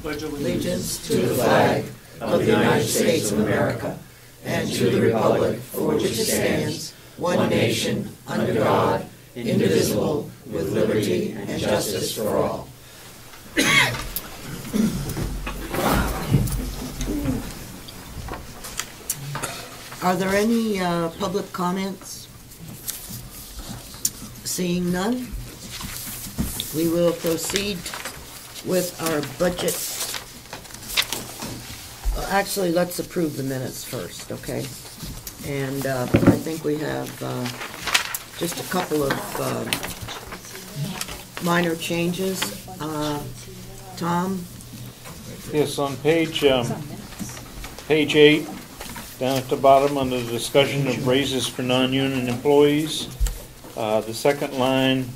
pledge allegiance to the flag of the United States of America and to the republic for which it stands, one nation, under God, indivisible, with liberty and justice for all. Are there any public comments? Seeing none, we will proceed with our budget. Actually, let's approve the minutes first, okay? And I think we have just a couple of minor changes. Tom? Yes, on page 8, down at the bottom under the discussion of raises for non-union employees, the second line,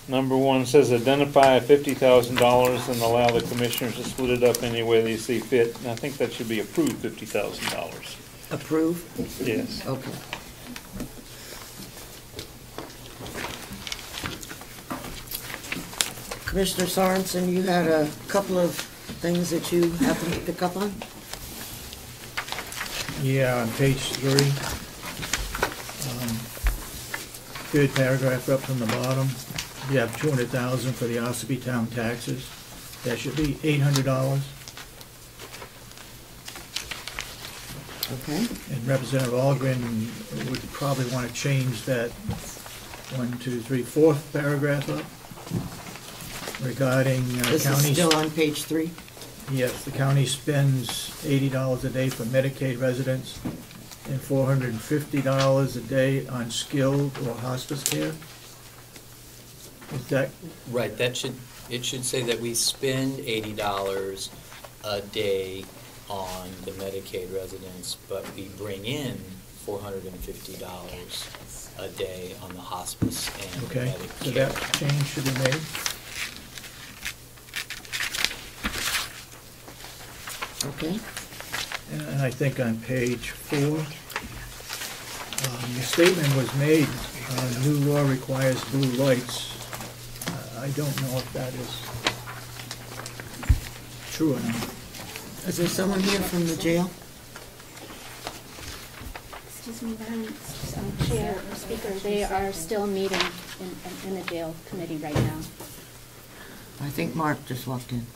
number 1 says identify $50,000 and allow the commissioners to split it up any way they see fit. And I think that should be approved $50,000. Approve? Yes. Okay. Commissioner Sorensen, you had a couple of things that you happened to pick up on? Yeah, on page 3, third paragraph up from the bottom, you have $200,000 for the Ossipee town taxes. That should be $800. Okay. And Representative Algren would probably want to change that 4th paragraph up regarding This counties. is still on page 3? Yes, the county spends $80 a day for Medicaid residents and $450 a day on skilled or hospice care. Is that right? It should say that we spend $80 a day on the Medicaid residents, but we bring in $450 a day on the hospice and okay? Medicare. So that change should be made. Okay. And I think on page 4, the statement was made, new law requires blue lights. I don't know if that is true or not. Is there someone here from the jail? Excuse me, Madam Chair or Speaker, they are still meeting in the jail committee right now. I think Mark just walked in.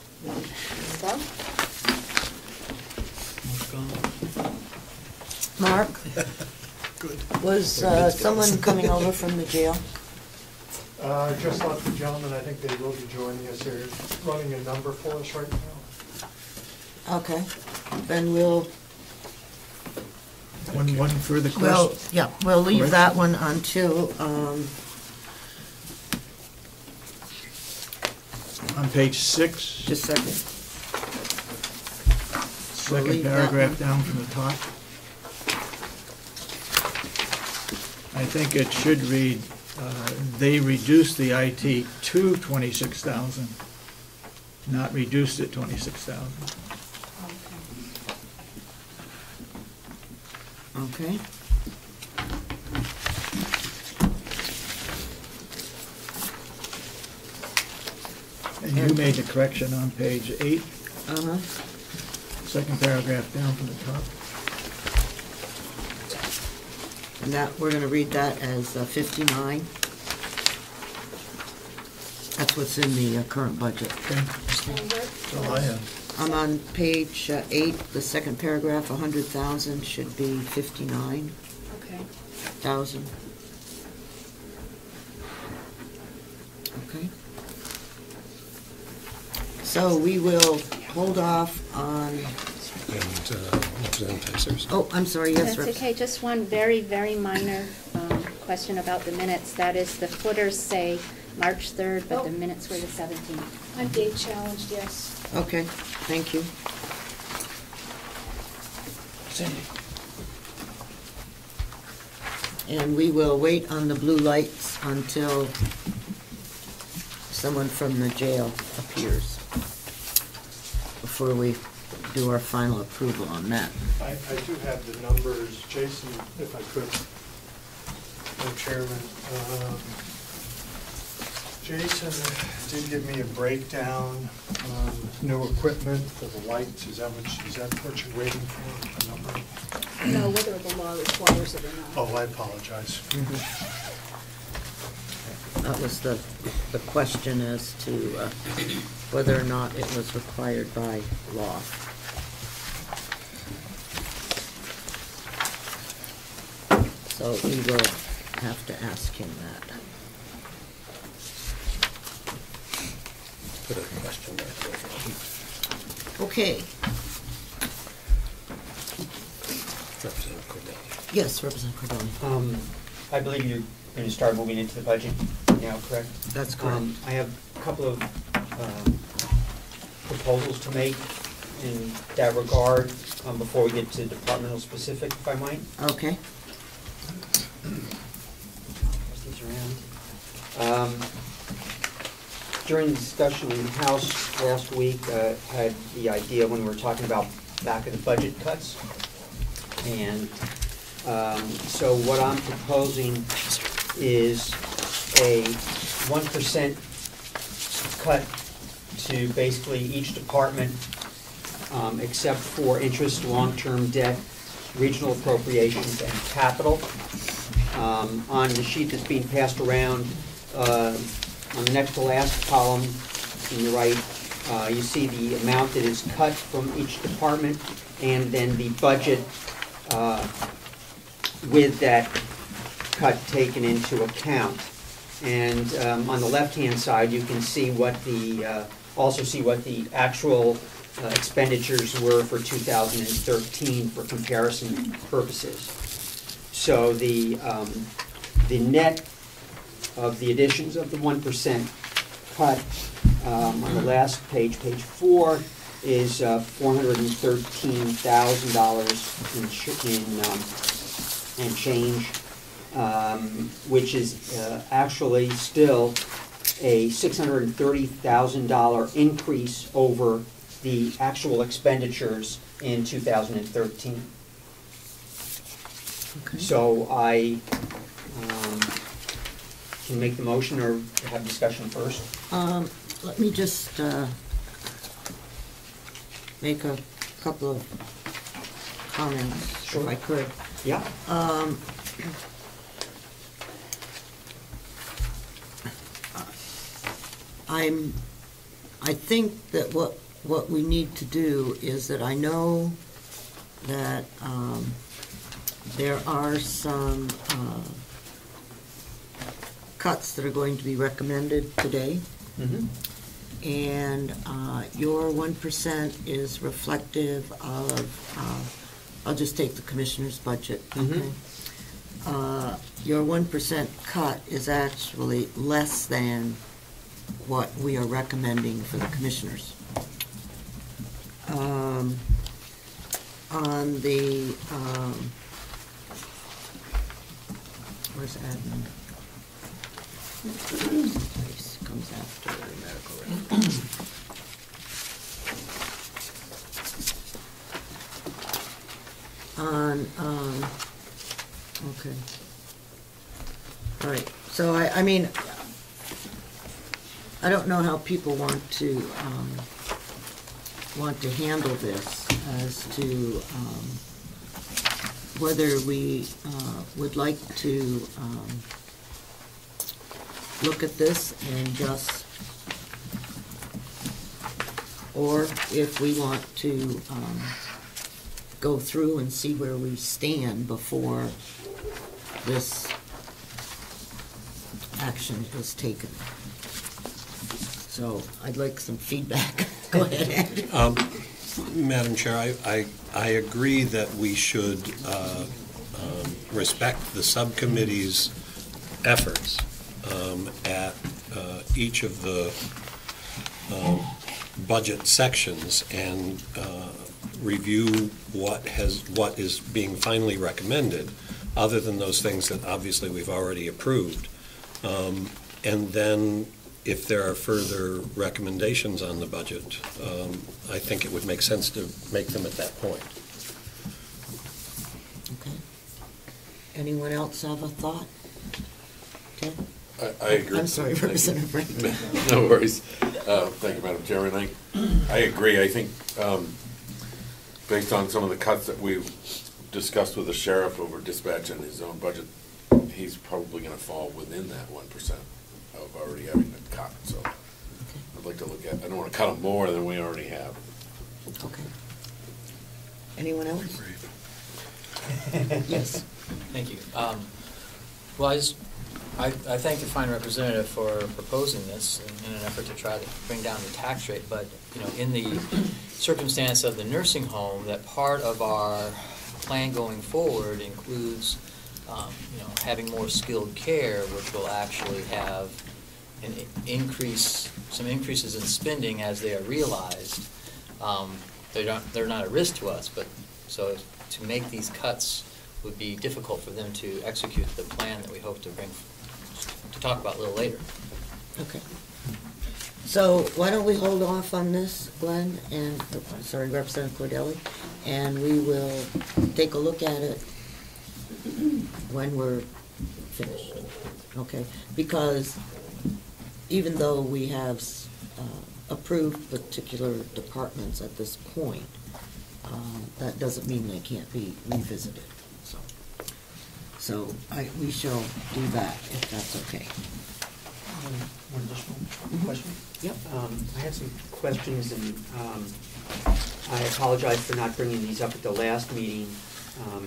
So? Mark? Good. Was someone coming over from the jail? Just left the gentleman, I think they will be joining us here, running a number for us right now. Okay, then we'll, One further question. well, yeah, we'll leave that one until, On page 6, just a second. second leave that paragraph one. down from the top. I think it should read, they reduced the IT to $26,000, not reduced it $26,000. Okay. And you made the correction on page 8, Uh-huh. second paragraph down from the top. And that, we're gonna read that as 59. That's what's in the current budget. Okay, that's all I have. I'm on page 8, the second paragraph, 100,000 should be 59,000. Okay. Okay. So we will hold off on, oh, I'm sorry, yes, That's Reps. okay, just one very, very minor question about the minutes. That is, the footers say March 3rd, but the minutes were the 17th. I'm date challenged, yes. Okay, thank you. And we will wait on the blue lights until someone from the jail appears before we do our final approval on that. I do have the numbers, Jason, if I could, Chairman. Jason did give me a breakdown on new equipment for the lights. Is that what you're waiting for, a number? No, whether the law requires it or not. Oh, I apologize. That was the question as to whether or not it was required by law. So we will have to ask him that. Put a question mark there. Okay. Representative Cordell. Yes, Representative Cordell. I believe you're going to start moving into the budget now, correct? That's correct. I have a couple of proposals to make in that regard before we get to departmental specific, if I might. Okay. Pass these around. During the discussion in the House last week, I had the idea when we were talking about back of the budget cuts. And so what I'm proposing is a 1% cut to basically each department except for interest, long-term debt, regional appropriations, and capital. On the sheet that's being passed around, on the next to last column on your right, you see the amount that is cut from each department and then the budget with that cut taken into account. And on the left-hand side, you can see what the, also see what the actual expenditures were for 2013 for comparison purposes. So the net of the additions of the 1% cut on the last page, page 4, is $413,000 in change, which is actually still a $630,000 increase over the actual expenditures in 2013. Okay. So I can make the motion or have discussion first. Let me just make a couple of comments, Sure. if I could. Yeah. I think that what we need to do is that I know that there are some cuts that are going to be recommended today. Mm-hmm. And your 1% is reflective of, I'll just take the commissioner's budget, okay? Your 1% cut is actually less than what we are recommending for the commissioners. On the, where's admin? Place comes after medical records. Okay. All right, so I mean, I don't know how people want to handle this as to whether we would like to look at this and just, or if we want to go through and see where we stand before this action is taken. So I'd like some feedback. Go ahead, Andy. Madam Chair, I agree that we should respect the subcommittee's efforts at each of the budget sections and review what is being finally recommended, other than those things that obviously we've already approved. And then if there are further recommendations on the budget, I think it would make sense to make them at that point. Okay. Anyone else have a thought? Okay. I agree. I'm sorry, Thank you. Representative Frank. No worries. Thank you, Madam Chairman. I agree. I think based on some of the cuts that we've discussed with the sheriff over dispatch and his own budget, he's probably going to fall within that 1% of already having been cut. So I'd like to look at, I don't want to cut them more than we already have. Okay. Anyone else? Yes. Thank you. Well, I thank the fine representative for proposing this in an effort to try to bring down the tax rate. But, you know, in the circumstance of the nursing home, that part of our plan going forward includes, you know, having more skilled care, which will actually have an increase, some increases in spending as they are realized. They're not a risk to us, but so to make these cuts would be difficult for them to execute the plan that we hope to bring to talk about a little later. Okay. So why don't we hold off on this, Glenn, and, sorry, Representative Cordelli, and we will take a look at it when we're finished, okay? Because even though we have approved particular departments at this point, that doesn't mean they can't be revisited. So we shall do that if that's okay. One additional question? Yep. I had some questions, and I apologize for not bringing these up at the last meeting,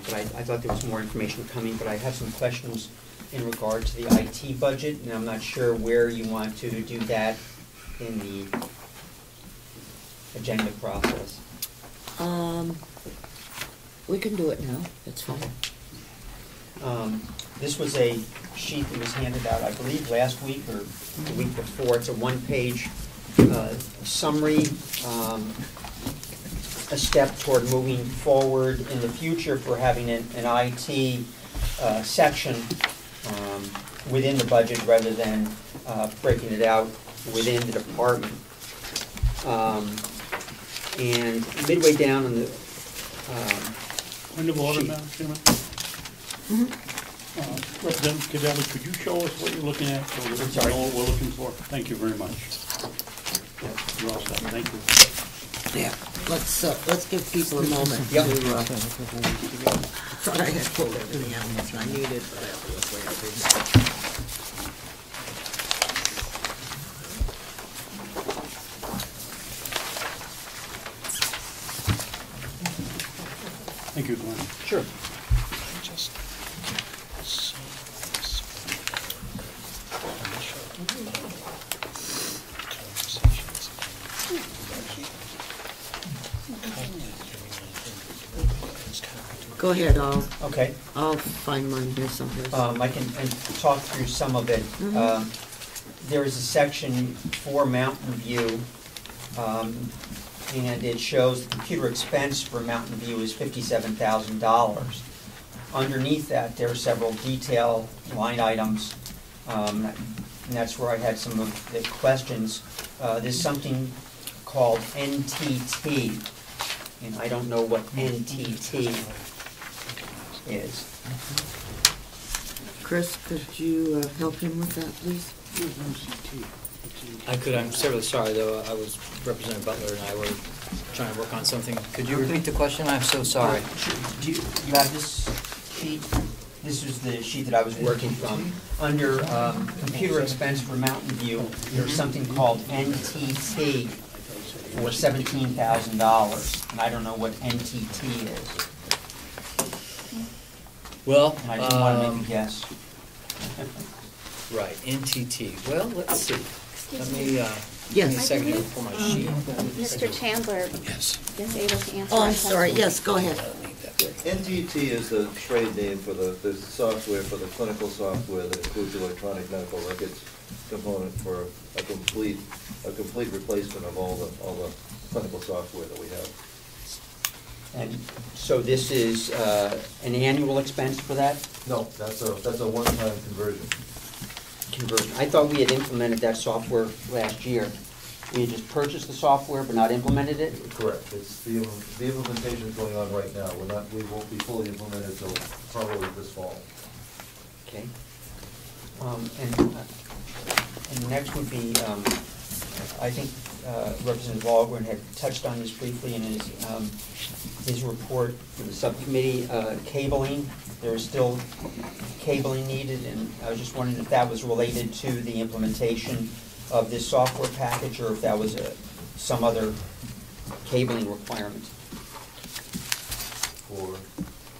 but I thought there was more information coming, but I have some questions in regard to the IT budget, and I'm not sure where you want to do that in the agenda process. We can do it now, it's fine. This was a sheet that was handed out, I believe, last week or the week before. It's a one-page summary, a step toward moving forward in the future for having an IT section within the budget rather than breaking it out within the department. And midway down on the Point of order, sheet. Madam Chairman. Representative Cadelli, could you show us what you're looking at so that we know what we're looking for? Thank you very much. You're all set. Thank you. Yeah, let's give people a moment Yep. to, thought I had pulled everything out that I needed, but I didn't. Thank you, Glenn. Sure. Go ahead, Okay. I'll find mine here someplace. I can talk through some of it. There is a section for Mountain View, and it shows the computer expense for Mountain View is $57,000. Underneath that, there are several detail line items, and that's where I had some of the questions. There's something called NTT, and I don't know what NTT is. Chris, could you help him with that, please? I could. I'm terribly sorry, though. I was Representative Butler and I were trying to work on something. Could you repeat the question? I'm so sorry. Do you have this sheet? This is the sheet that I was working from. Under computer expense for Mountain View, there's something called NTT for $17,000, and I don't know what NTT is. Well, And I didn't want to make a guess. right, NTT. Well, let's see. Let me, give me a Yes. second to pull my sheet. Mr. Chandler Yes. is able to answer. Oh, I'm that sorry, question. yes, go ahead. NTT is the trade name for the software, for the clinical software that includes the electronic medical records component for a complete replacement of all the clinical software that we have. And so this is an annual expense for that No, that's a one-time conversion. conversion? I thought we had implemented that software last year. We had just purchased the software but not implemented it? Correct. It's the implementation is going on right now. We won't be fully implemented until probably this fall. Okay. And next would be, I think Representative Algren had touched on this briefly in his report for the subcommittee, cabling. There is still cabling needed, and I was just wondering if that was related to the implementation of this software package, or if that was some other cabling requirement.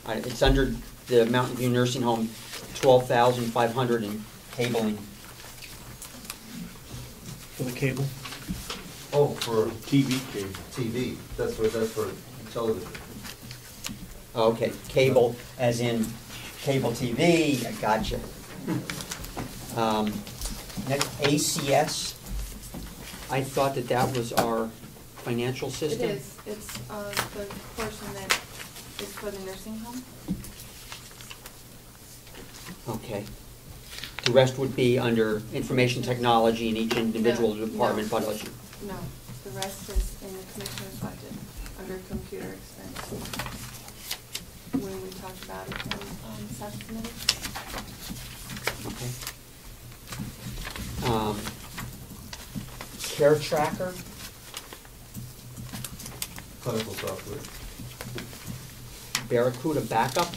It's under the Mountain View Nursing Home, $12,500 in cabling. For the cable? Oh, for TV cable. TV, that's for television. Okay, cable as in cable TV, I gotcha. Next, ACS. I thought that was our financial system. It is. It's the portion that is for the nursing home. Okay. The rest would be under information technology in each individual department budget. No, the rest is in the commissioner's budget, under computer expense. When we talked about it on subcommittee. Okay. Care tracker. Clinical software. Barracuda backup.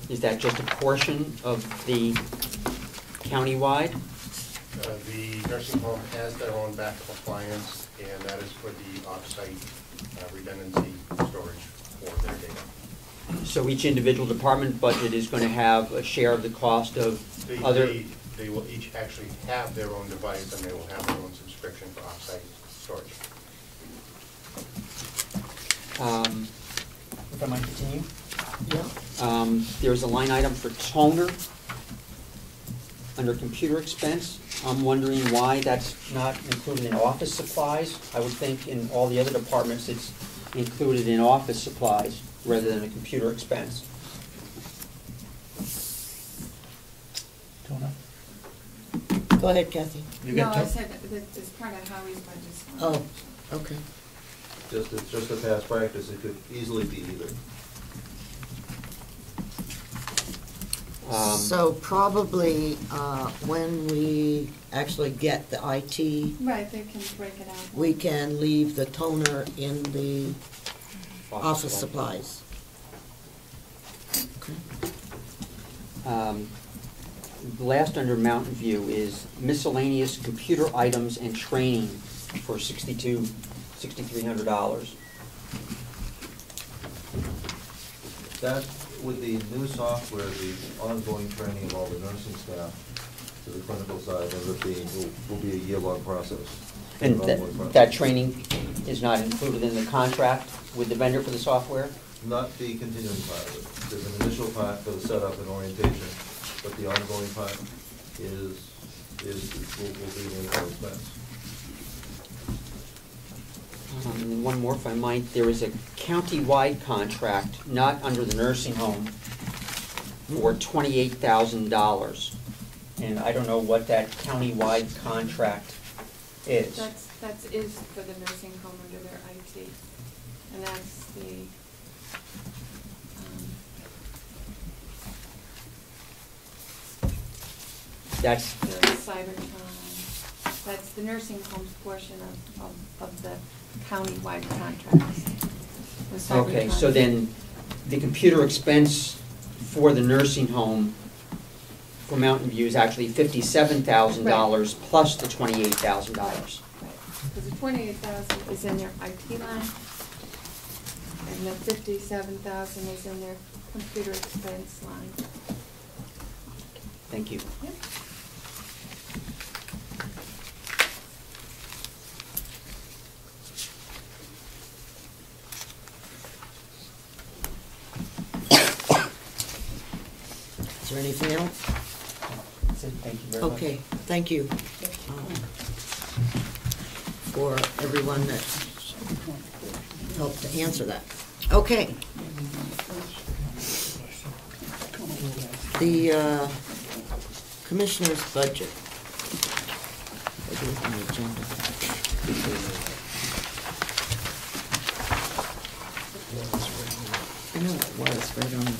Is that just a portion of the countywide? The nursing home has their own backup appliance, and that is for the off-site redundancy storage for their data. So each individual department budget is going to have a share of the cost of other... They will each actually have their own device, and they will have their own subscription for off-site storage. If I might continue? Yeah. There's a line item for toner under computer expense. I'm wondering why that's not included in office supplies. I would think in all the other departments it's included in office supplies rather than a computer expense. Toner? Go ahead, Kathy. No, I said that it's part of Howie's budget. Oh, okay. It's just a past practice, it could easily be either. So probably when we actually get the IT, Right, they can break it out. we can leave the toner in the office supplies. Okay. Last under Mountain View is miscellaneous computer items and training for $6,300. That, with the new software, the ongoing training of all the nursing staff to the clinical side of it will be a year-long process. And that training is not included in the contract with the vendor for the software? Not the continuing part of it. There's an initial part for the setup and orientation, but the ongoing part will be in our expense. And one more, if I might. There is a county-wide contract, not under the nursing home, for $28,000. And I don't know what that county-wide contract is. That is for the nursing home under their IT. And that's the, That's the Cybertron. That's the nursing home's portion of the county-wide contracts. The okay. Cybertron. So then, the computer expense for the nursing home for Mountain View is actually $57,000 plus the $28,000. Right. Because the $28,000 is in their IT line, and the $57,000 is in their computer expense line. Thank you. Yep. Is there anything else? That's it. Thank you very much. Okay, thank you for everyone that helped to answer that. Okay. The commissioner's budget. It is on the agenda. I know it was right on the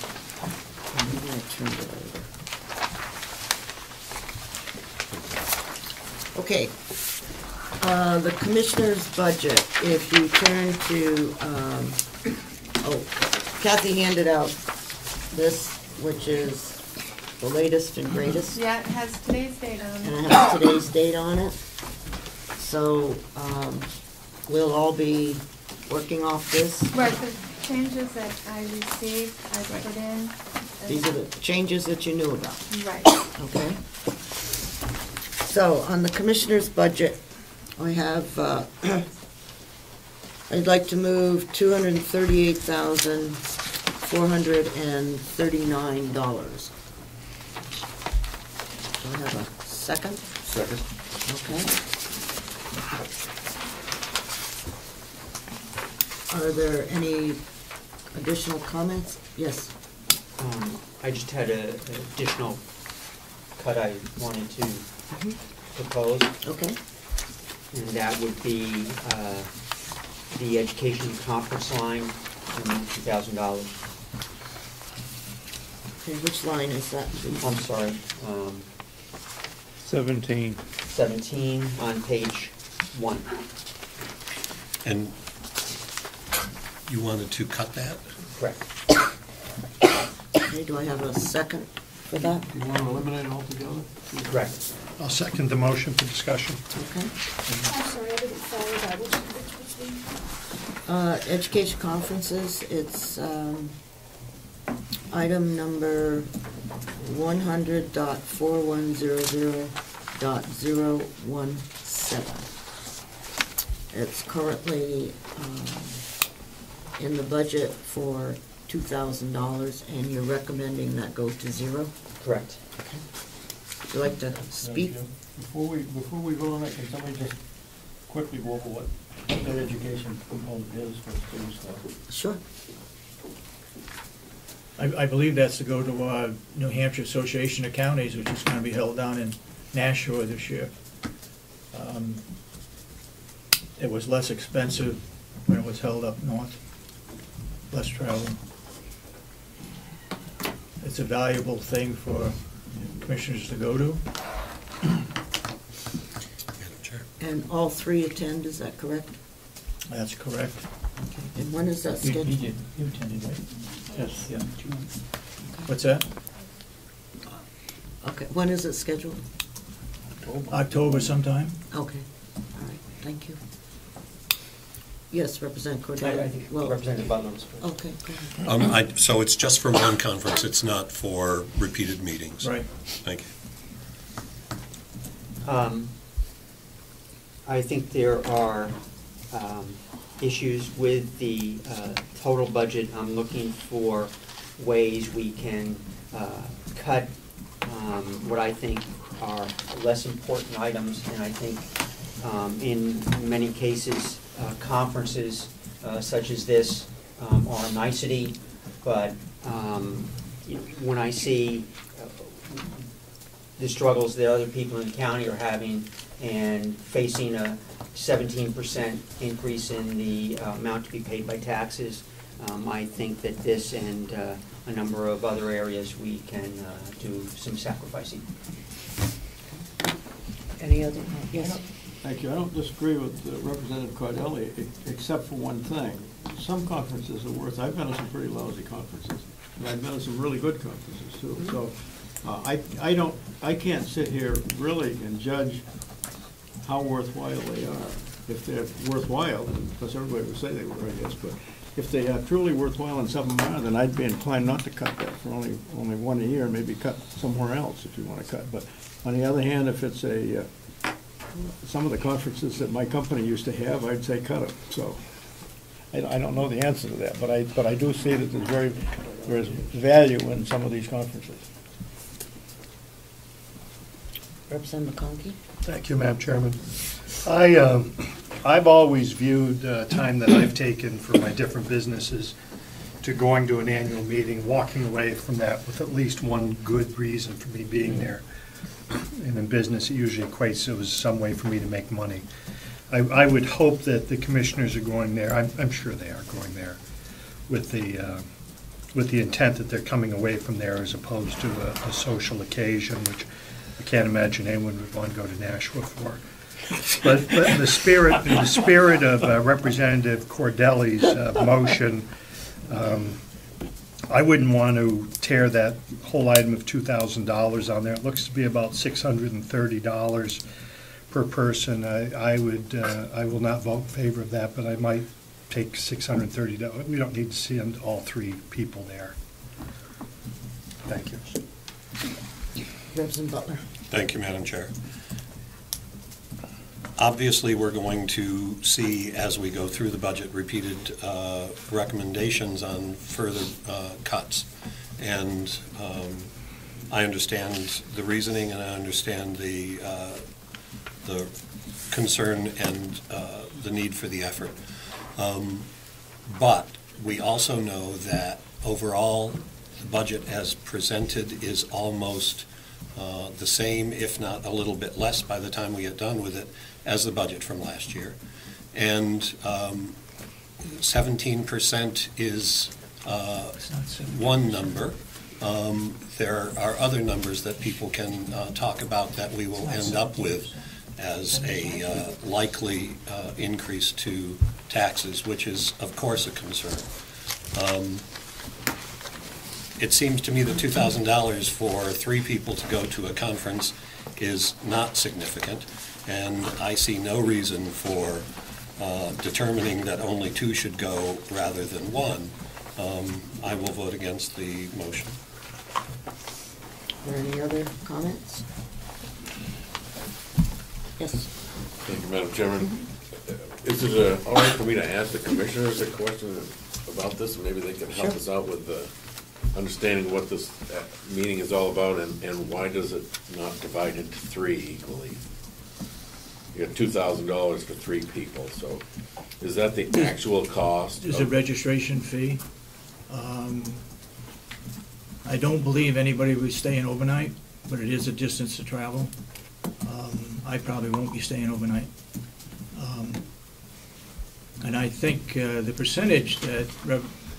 Okay. The commissioner's budget, if you turn to, Kathy handed out this, which is the latest and greatest. Yeah, it has today's date on And it. it has today's date on it. So, we'll all be working off this. Right, the changes that I received, I put in. These are the changes that you knew about. Right. Okay. So, on the commissioner's budget, I have, I'd like to move $238,439. Do I have a second? Second. Okay. Are there any additional comments? Yes. I just had an additional cut I wanted to propose. Okay. And that would be the education conference line, $2,000. Okay, which line is that? I'm sorry, 17. 17 on page 1. And you wanted to cut that? Correct. Okay, do I have a second for that? Do you want to eliminate it altogether? Correct. I'll second the motion for discussion. Okay. I'm sorry, I didn't follow that. Which Education conferences, it's item number 100.4100.017. It's currently in the budget for $2,000, and you're recommending that go to zero? Correct. Okay. Would you like to speak? Before we vote on it, can somebody just quickly go over what the education component is for students now? Sure. I believe that's to go to New Hampshire Association of Counties, which is going to be held down in Nashua this year. It was less expensive when it was held up north, less travel. It's a valuable thing for commissioners to go to. And all three attend, is that correct? That's correct. Okay. And when is that scheduled? You attended, right? Yes. Yeah. What's that? Okay, when is it scheduled? October sometime. Okay, all right, thank you. Yes, Representative I Cordell. think Well, Representative Butler was first. okay, go ahead. So it's just for one conference, it's not for repeated meetings? Right. Thank you. I think there are issues with the total budget. I'm looking for ways we can cut what I think are less important items, and I think in many cases, conferences such as this are a nicety, but when I see the struggles that other people in the county are having and facing a 17% increase in the amount to be paid by taxes, I think that this and a number of other areas we can do some sacrificing. Any other, yes? Thank you. I don't disagree with Representative Cardelli, except for one thing. Some conferences are worth, I've been to some pretty lousy conferences, and I've been to some really good conferences too. So I can't sit here really and judge how worthwhile they are. If they're worthwhile, because everybody would say they were, I guess, but if they are truly worthwhile and some of them are, then I'd be inclined not to cut that for only one a year, maybe cut somewhere else if you want to cut. But on the other hand, if it's some of the conferences that my company used to have, I'd say cut them. So I don't know the answer to that, but I do see that there's value in some of these conferences. Representative McConkey? Thank you, Madam Chairman. I've always viewed time that I've taken for my different businesses to going to an annual meeting, walking away from that with at least one good reason for me being there. And in business, it usually equates to some way for me to make money. I would hope that the commissioners are going there, I'm sure they are going there, with the intent that they're coming away from there as opposed to a social occasion, which I can't imagine anyone would want to go to Nashua for. But in the spirit of Representative Cordelli's motion, I wouldn't want to tear that whole item of $2,000 on there. It looks to be about $630 per person. I will not vote in favor of that, but I might take $630. We don't need to send all three people there. Thank you. Representative Butler. Thank you, Madam Chair. Obviously, we're going to see, as we go through the budget, repeated recommendations on further cuts. And I understand the reasoning, and I understand the concern and the need for the effort. But we also know that overall, the budget as presented is almost the same, if not a little bit less by the time we get done with it, as the budget from last year. And 17% is one number. There are other numbers that people can talk about that we will end up with as a likely increase to taxes, which is, of course, a concern. It seems to me that $2,000 for 3 people to go to a conference is not significant, and I see no reason for determining that only 2 should go rather than 1. I will vote against the motion. Are there any other comments? Yes. Thank you, Madam Chairman. Is it all right for me to ask the commissioners a question about this? Maybe they can help us out with understanding what this meeting is all about, and why does it not divide into 3 equally? You got $2,000 for 3 people, so is that the actual cost? There's a registration fee. I don't believe anybody will be staying overnight, but it is a distance to travel. I probably won't be staying overnight. And I think the percentage that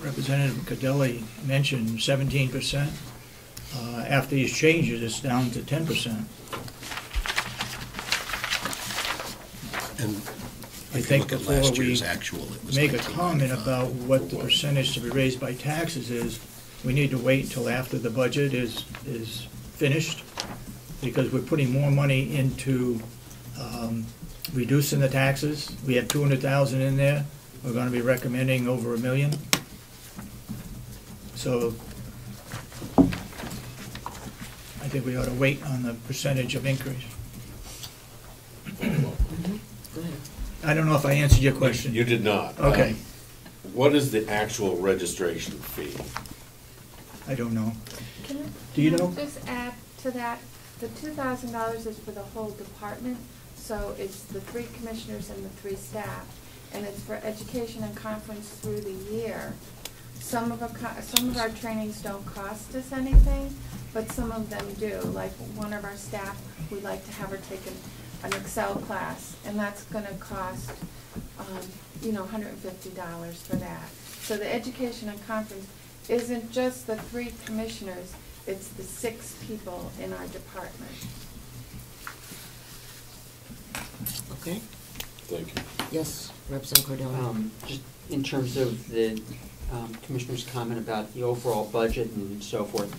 Representative Cordelli mentioned, 17%, after these changes, it's down to 10%. And I think before we make a comment about what the percentage to be raised by taxes is, we need to wait until after the budget is finished, because we're putting more money into reducing the taxes. We have $200,000 in there. We're going to be recommending over $1 million. So I think we ought to wait on the percentage of increase. Go ahead. I don't know if I answered your question. You did not. Okay. What is the actual registration fee? I don't know. Do you know? Just add to that, the $2,000 is for the whole department, so it's the 3 commissioners and the 3 staff, and it's for education and conference through the year. Some of our trainings don't cost us anything, but some of them do. Like one of our staff, we'd like to have her take an Excel class, and that's going to cost, $150 for that. So the education and conference isn't just the 3 commissioners, it's the 6 people in our department. Okay. Thank you. Yes, Representative Cordelli. Just in terms of the Commissioner's comment about the overall budget and so forth,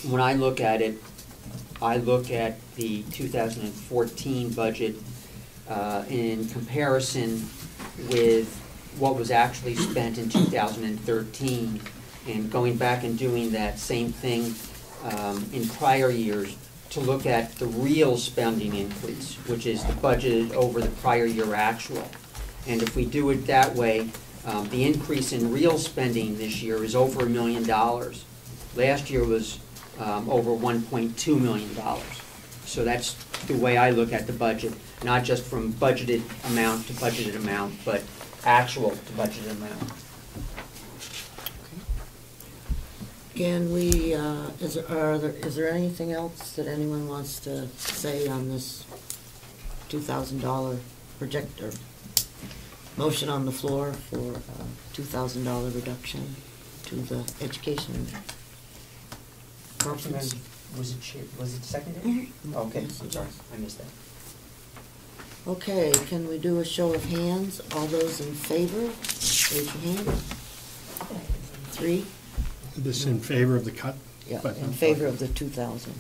when I look at it, I look at the 2014 budget in comparison with what was actually spent in 2013, and going back and doing that same thing in prior years to look at the real spending increase, which is the budget over the prior year actual. And if we do it that way, the increase in real spending this year is over $1 million. Last year was over $1.2 million. So that's the way I look at the budget, not just from budgeted amount to budgeted amount, but actual to budgeted amount. Can we, is there anything else that anyone wants to say on this $2,000 projector? Motion on the floor for $2,000 reduction to the education conference. Was it seconded? Mm-hmm. Okay, I'm sorry, I missed that. Okay, can we do a show of hands? All those in favor, raise your hand. 3? This in favor of the cut? Yeah, But- in favor of the 2,000.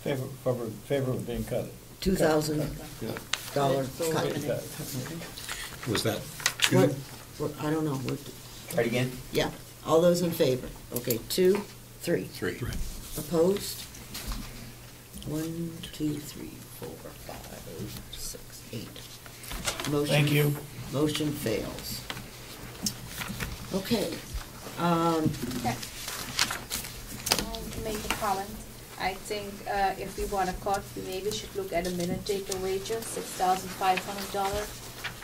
Favor of being cut. $2,000 cut. Was that What, two? I don't know. Try it again? Yeah, all those in favor. Okay, 2, 3. Three. Opposed? 1, 2, 3, 4, 5, 6, 8. Motion. Thank you. Motion fails. Okay. I'll make a comment. I think if we want to cut, we maybe should look at a minute taker wages, $6,500.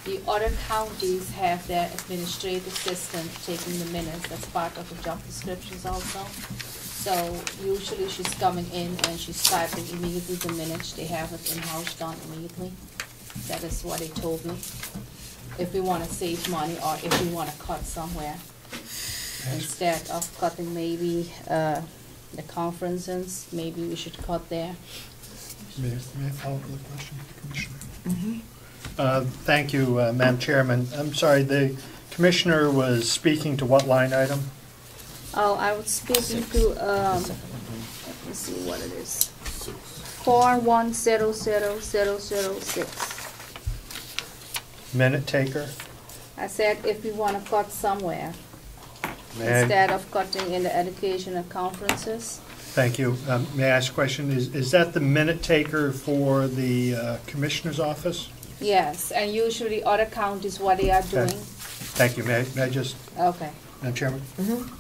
The other counties have their administrative assistant taking the minutes. That's part of the job descriptions also. So usually she's coming in and she's typing immediately the minutes. They have it in-house done immediately. That is what they told me. If we want to save money or if we want to cut somewhere, instead of cutting maybe the conferences, maybe we should cut there. May I follow up with a question, Commissioner? Mm-hmm. Thank you, Madam Chairman. I'm sorry, the Commissioner was speaking to what line item? Oh, I was speaking to, let me see what it is. 4100006. Minute taker? I said if we want to cut somewhere, May I- instead of cutting in the education and conferences. Thank you. May I ask a question? Is that the minute taker for the Commissioner's office? Yes, and usually other counties, what they are Okay. doing. Thank you. May I just, Okay. Madam Chairman? Mm-hmm.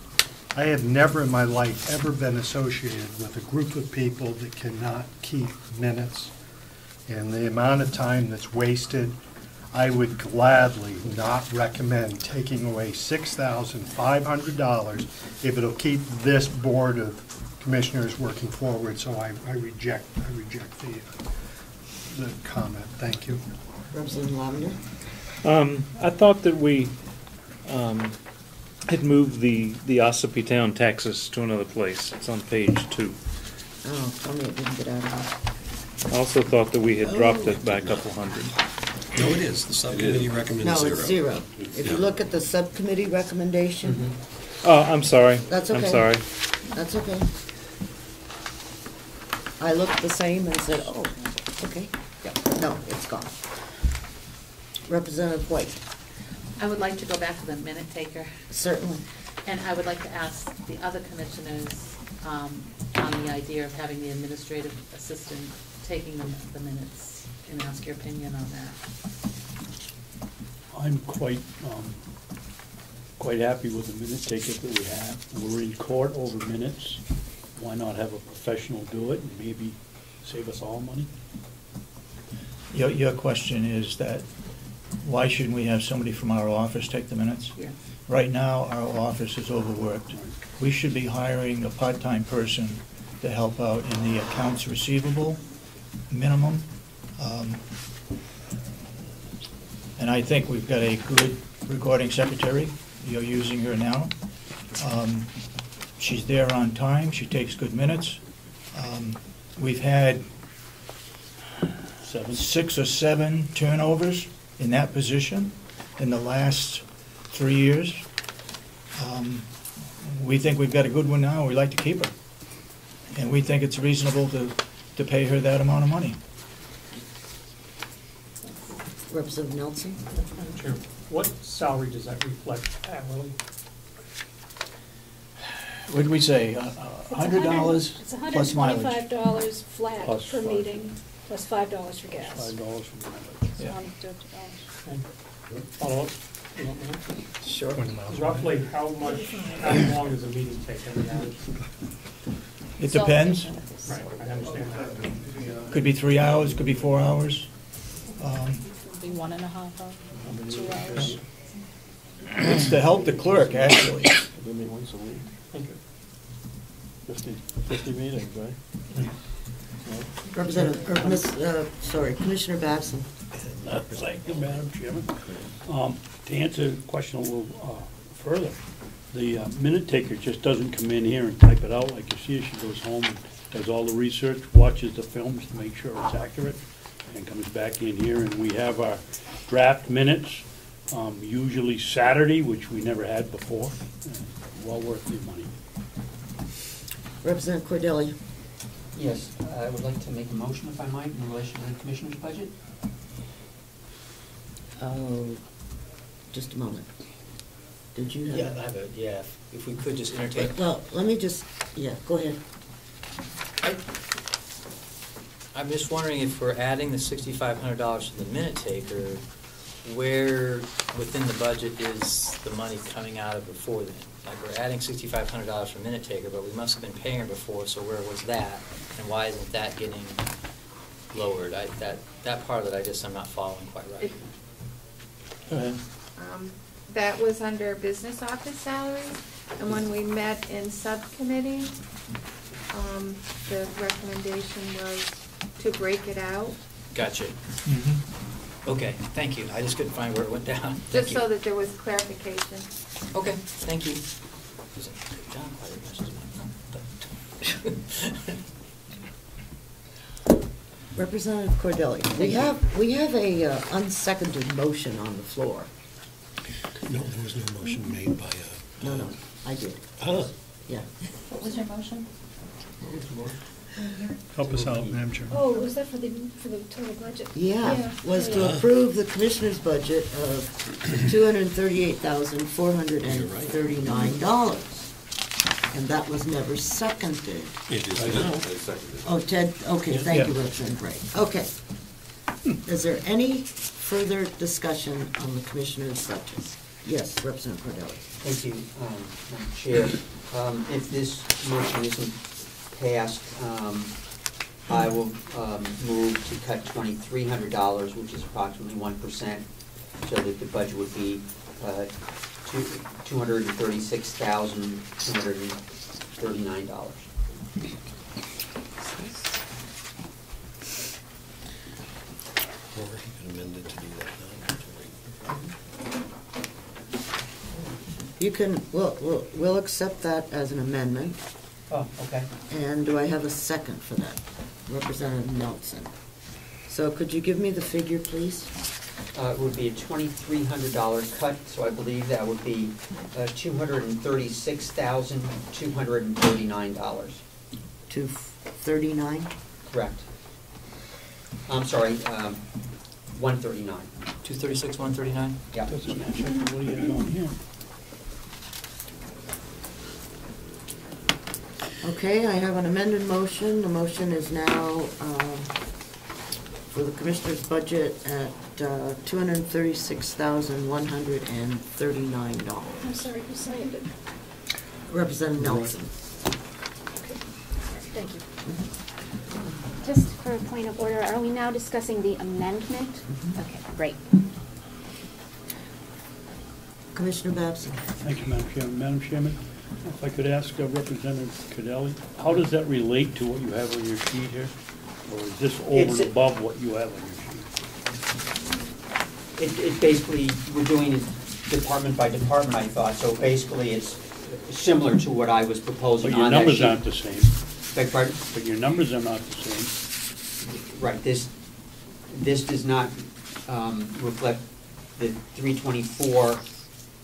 I have never in my life ever been associated with a group of people that cannot keep minutes. And the amount of time that's wasted, I would gladly not recommend taking away $6,500 if it'll keep this Board of Commissioners working forward. So I reject the comment. Thank you. Representative Lavender? I thought that we had moved the Ossipee town taxes to another place. It's on page 2. Oh, tell me it didn't get out of I also thought that we had dropped it by a couple hundred. No, it is. The subcommittee recommends No, zero. it's 0. If you Yeah. look at the subcommittee recommendation, Oh, I'm sorry. That's I'm okay. sorry. that's okay. I looked the same and said, oh, okay. No, it's gone. Representative White, I would like to go back to the minute taker, certainly. and I would like to ask the other commissioners on the idea of having the administrative assistant taking the minutes, and ask your opinion on that. I'm quite happy with the minute taker that we have. We're in court over minutes. Why not have a professional do it and maybe save us all money? Your question is that, why shouldn't we have somebody from our office take the minutes? Yeah. Right now, our office is overworked. We should be hiring a part-time person to help out in the accounts receivable minimum. And I think we've got a good recording secretary. You're using her now. She's there on time. She takes good minutes. We've had 6 or 7 turnovers in that position in the last 3 years. We think we've got a good one now. We'd like to keep her. And we think it's reasonable to pay her that amount of money. Representative Nelson? Madam Chair, what salary does that reflect hourly? What did we say, $100 It's plus mileage? $125 flat Plus per five. meeting, plus $5 for gas. $5 for mileage. So Yeah. And follow up, you don't know? Sure. Roughly how long does a meeting take every hour? It depends. Right, I understand that. Could be 3 hours, could be 4 hours. Be 1.5 hours, 2 hours. It's to help the clerk, actually. Give me once a week. Thank you. 50 meetings, right? Commissioner Babson. Thank you, Madam Chairman. To answer the question a little further, the minute taker just doesn't come in here and type it out like you see. She goes home and does all the research, watches the films to make sure it's accurate, and comes back in here, and we have our draft minutes, usually Saturday, which we never had before. Well worth the money. Representative Cordelli. Yes, I would like to make a motion, if I might, in relation to the commissioner's budget. Just a moment. Did you have? Yeah, I have it, yeah. If we could just entertain. Well, let me just, yeah, go ahead. I'm just wondering if we're adding the $6,500 to the minute taker, where within the budget is the money coming out of before then? Like, we're adding $6,500 for minute taker, but we must have been paying her before, so where was that? And why isn't that getting lowered? That part of it, I'm not following quite right. Go ahead. That was under business office salaries, and when we met in subcommittee, the recommendation was to break it out. Gotcha. Okay, thank you. I just couldn't find where it went down. Just so that there was clarification. Okay, thank you. Representative Cordelli, we have a unseconded motion on the floor. No, there was no motion made by a... No, I did. Oh. Yeah. What was your motion? Help us out, Madam Chair. Oh, was that for the total budget? Yeah, was to approve the commissioner's budget of $238,439. And that was never seconded. It is now. I seconded it. Oh, Ted, okay, thank you, Yeah. Representative Gray. Okay. Is there any further discussion on the commissioner's budget? Yes, Representative Cordelli. Thank you, Madam Chair. If this motion isn't passed, I will move to cut $2,300, which is approximately 1%, so that the budget would be $236,239. Or he could amend it to do that now. You can, we'll accept that as an amendment. Oh, okay. And do I have a second for that? Representative Nelson. So could you give me the figure, please? It would be a $2,300 cut, so I believe that would be $236,239. 239? Correct. I'm sorry, 139. 236, 139? Yeah. Doesn't match up with what he has on here. Okay, I have an amended motion. The motion is now for the commissioner's budget at $236,139. I'm sorry, who signed it? Representative Nelson. Thank you. Just for a point of order, are we now discussing the amendment? Okay, great. Commissioner Babson. Thank you, Madam Chairman. Madam Chairman, if I could ask Representative Cordelli, how does that relate to what you have on your sheet here? Or is this over and above what you have on your sheet? It basically, we're doing it department by department, I thought, so basically it's similar to what I was proposing But your on that numbers sheet. aren't the same. Beg pardon? But your numbers are not the same. Right, this does not reflect the 324,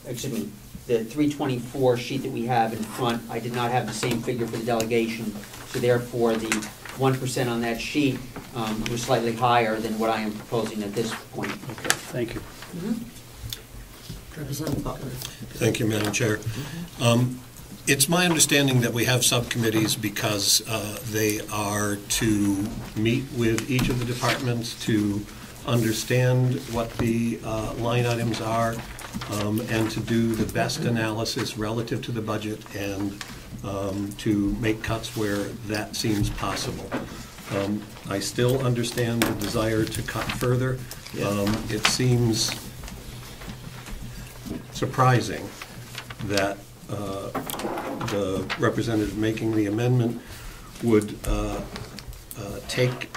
excuse me, the 324 sheet that we have in front. I did not have the same figure for the delegation, so therefore the 1% on that sheet was slightly higher than what I am proposing at this point. Okay, thank you. Representative Butler. Thank you, Madam Chair. It's my understanding that we have subcommittees because they are to meet with each of the departments to understand what the line items are and to do the best analysis relative to the budget and to make cuts where that seems possible. I still understand the desire to cut further. It seems surprising that the representative making the amendment would take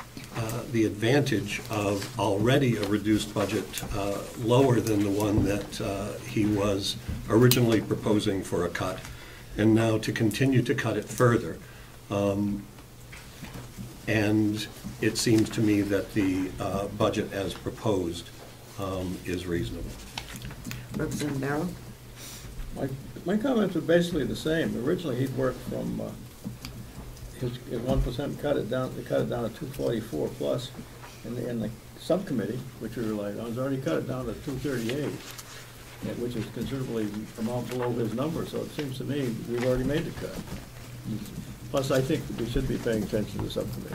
the advantage of already a reduced budget lower than the one that he was originally proposing for a cut, and now to continue to cut it further. And it seems to me that the budget as proposed is reasonable. Representative Barrow? My comments are basically the same. Originally, he'd worked from his 1% cut it down to 244 plus, and the subcommittee, which we relied on, has already cut it down to 238, which is considerably amount below his number. So it seems to me we've already made the cut. Plus, I think we should be paying attention to the subcommittee.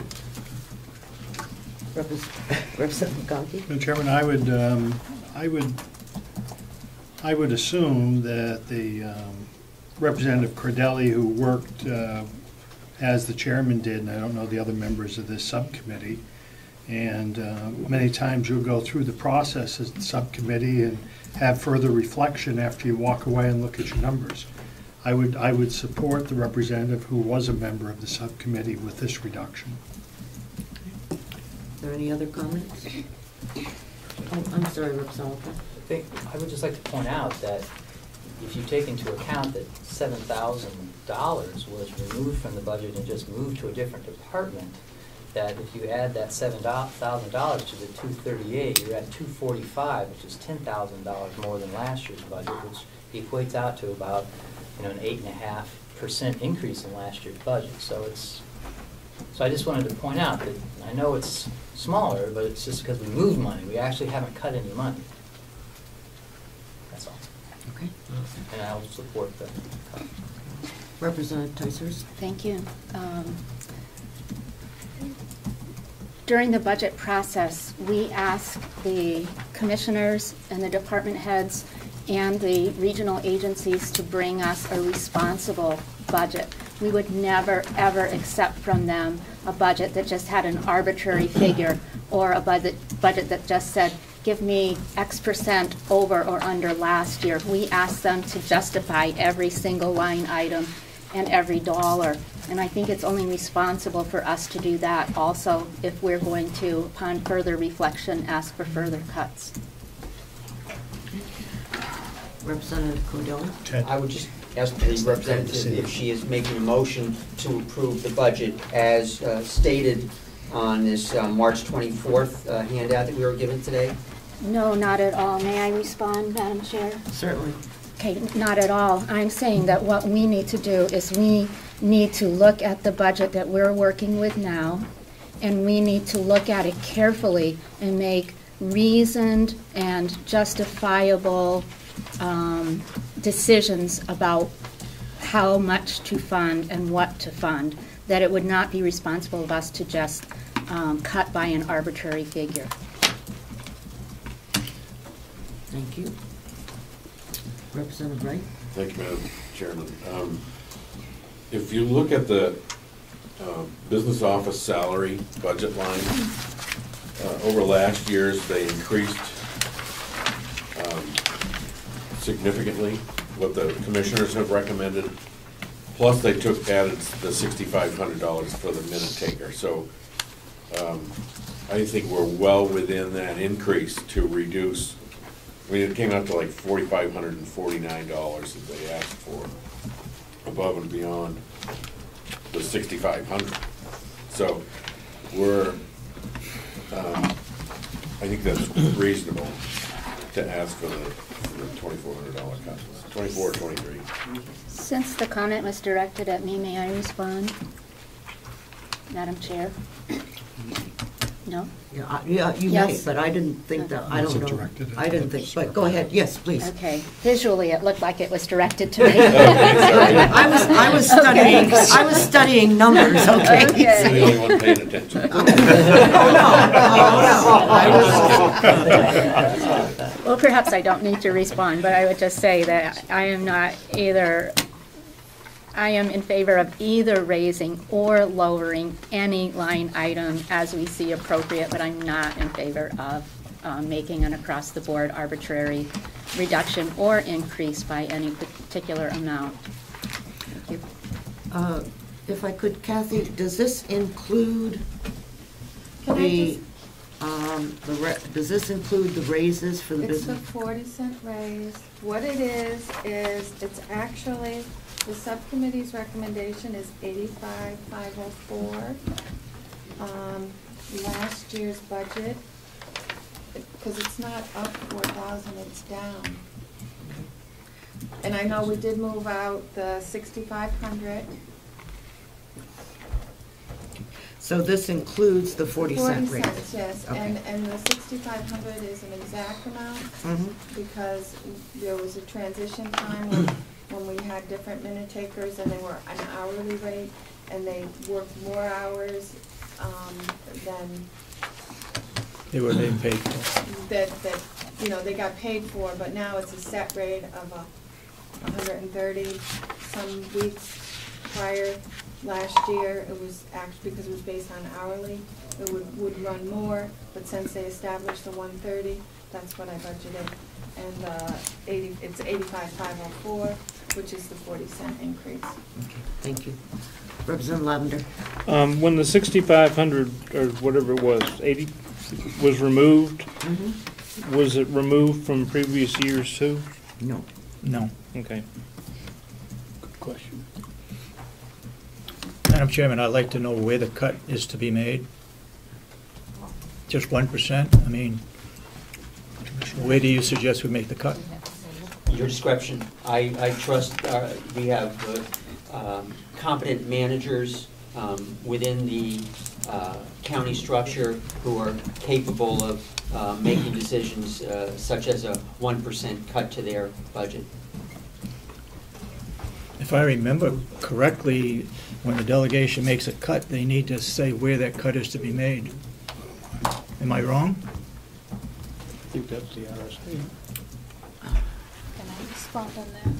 Representative McConkey? Mr. Chairman, I would assume that the Representative Cordelli, who worked as the chairman did, and I don't know the other members of this subcommittee, and many times you'll go through the process as the subcommittee and have further reflection after you walk away and look at your numbers. I would support the representative who was a member of the subcommittee with this reduction. Are there any other comments? Oh, I'm sorry, Representative. I would just like to point out that if you take into account that $7,000 was removed from the budget and just moved to a different department, that if you add that $7,000 to the 238, you're at 245, which is $10,000 more than last year's budget, which equates out to about an 8.5% increase in last year's budget. So I just wanted to point out that I know it's smaller, but it's just because we moved money. We actually haven't cut any money. That's all. Okay. And I'll support the cut. Representative Ticehurst? Thank you. During the budget process, we asked the commissioners and the department heads and the regional agencies to bring us a responsible budget. We would never, ever accept from them a budget that just had an arbitrary figure or a budget that just said, give me X% over or under last year. We asked them to justify every single line item and every dollar. And I think it's only responsible for us to do that also if we're going to, upon further reflection, ask for further cuts. Representative Cordelli? I would just ask the representative if she is making a motion to approve the budget as stated on this March 24th handout that we were given today. No, not at all. May I respond, Madam Chair? Certainly. Okay, not at all. I'm saying that what we need to do is we need to look at the budget that we're working with now, and we need to look at it carefully and make reasoned and justifiable decisions about how much to fund and what to fund, that it would not be responsible of us to just cut by an arbitrary figure. Thank you. Representative Wright? Thank you, Madam Chairman. If you look at the business office salary budget line, over last year's, they increased significantly what the commissioners have recommended. Plus, they added the $6,500 for the minute taker. So I think we're well within that increase to reduce. I mean, it came out to like $4,549 that they asked for, above and beyond the $6,500. So we're, I think that's reasonable to ask for the $2,400 cut, 24 or 23. Since the comment was directed at me, may I respond, Madam Chair? No? Yeah, you Yes. may, but I didn't think that, I don't know. I didn't think, but go ahead, yes, please. Okay, visually it looked like it was directed to me. I was studying numbers, okay? You're the only one paying attention. Well, perhaps I don't need to respond, but I would just say that I am in favor of either raising or lowering any line item as we see appropriate, but I'm not in favor of making an across-the-board arbitrary reduction or increase by any particular amount. Thank you. If I could, Kathy, does this include does this include the raises for the business? It's a 40-cent raise. What it is it's actually, the subcommittee's recommendation is $85,504. Last year's budget, because it's not up 4,000, it's down. And I know we did move out the 6,500. So this includes the 40-cent rate? 40 cents, yes, Okay. and the 6,500 is an exact amount, because there was a transition time when we had different minute takers, and they were an hourly rate, and they worked more hours than They were being paid for. that, you know, they got paid for, but now it's a set rate of 130 some weeks. Prior, last year, it was actually, because it was based on hourly, it would run more, but since they established the 130, that's what I budgeted. And it's 85,504, which is the 40-cent increase. Okay, thank you. Representative Lavender. When the 6,500 or whatever it was, 80 was removed, was it removed from previous years too? No. No. Okay. Good question. Madam Chairman, I'd like to know where the cut is to be made. Just 1%? I mean, where do you suggest we make the cut? Your discretion. I trust we have competent managers within the county structure who are capable of making decisions such as a 1% cut to their budget. If I remember correctly, when the delegation makes a cut, they need to say where that cut is to be made. Am I wrong? I think that's the RSA. Can I respond on that?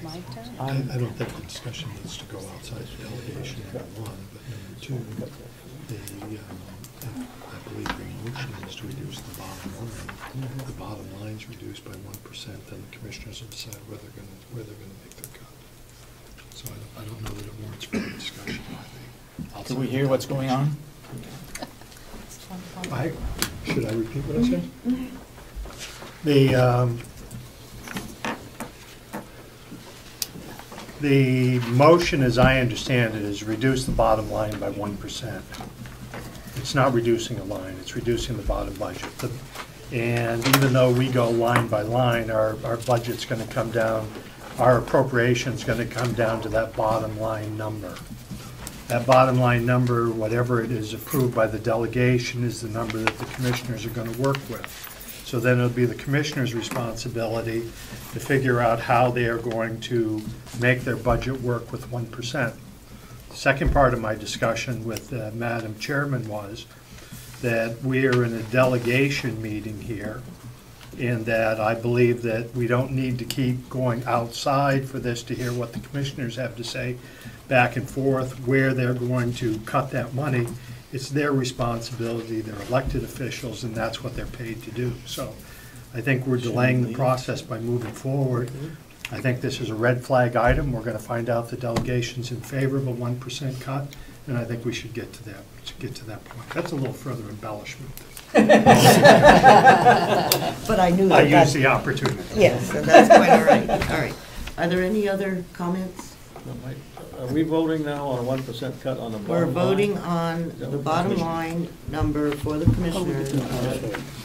My turn? I don't think the discussion needs to go outside the delegation, number one, but number two, I believe the motion is to reduce the bottom line. The bottom line's reduced by 1%, then the commissioners will decide where they're gonna make their cut. So I don't know that it warrants further discussion. Can we hear what's going on? Should I repeat what I said? The motion, as I understand it, is reduce the bottom line by 1%. It's not reducing a line, it's reducing the bottom budget. And even though we go line by line, our budget's gonna come down, our appropriation's gonna come down to that bottom line number. That bottom line number, whatever it is approved by the delegation, is the number that the commissioners are gonna work with. So then it'll be the commissioners' responsibility to figure out how they are going to make their budget work with 1%. The second part of my discussion with Madam Chairman was that we are in a delegation meeting here, in that I believe that we don't need to keep going outside for this to hear what the commissioners have to say back and forth, where they're going to cut that money. It's their responsibility, they're elected officials, and that's what they're paid to do. So I think we're delaying the process by moving forward. I think this is a red flag item. We're going to find out the delegation's in favor of a 1% cut, and I think we should get to that point. That's a little further embellishment. But I knew that. I used the opportunity. Yes, and that's quite all right. All right. Are there any other comments? Are we voting now on a 1% cut on the bottom line? We're voting on the bottom line number for the commissioners,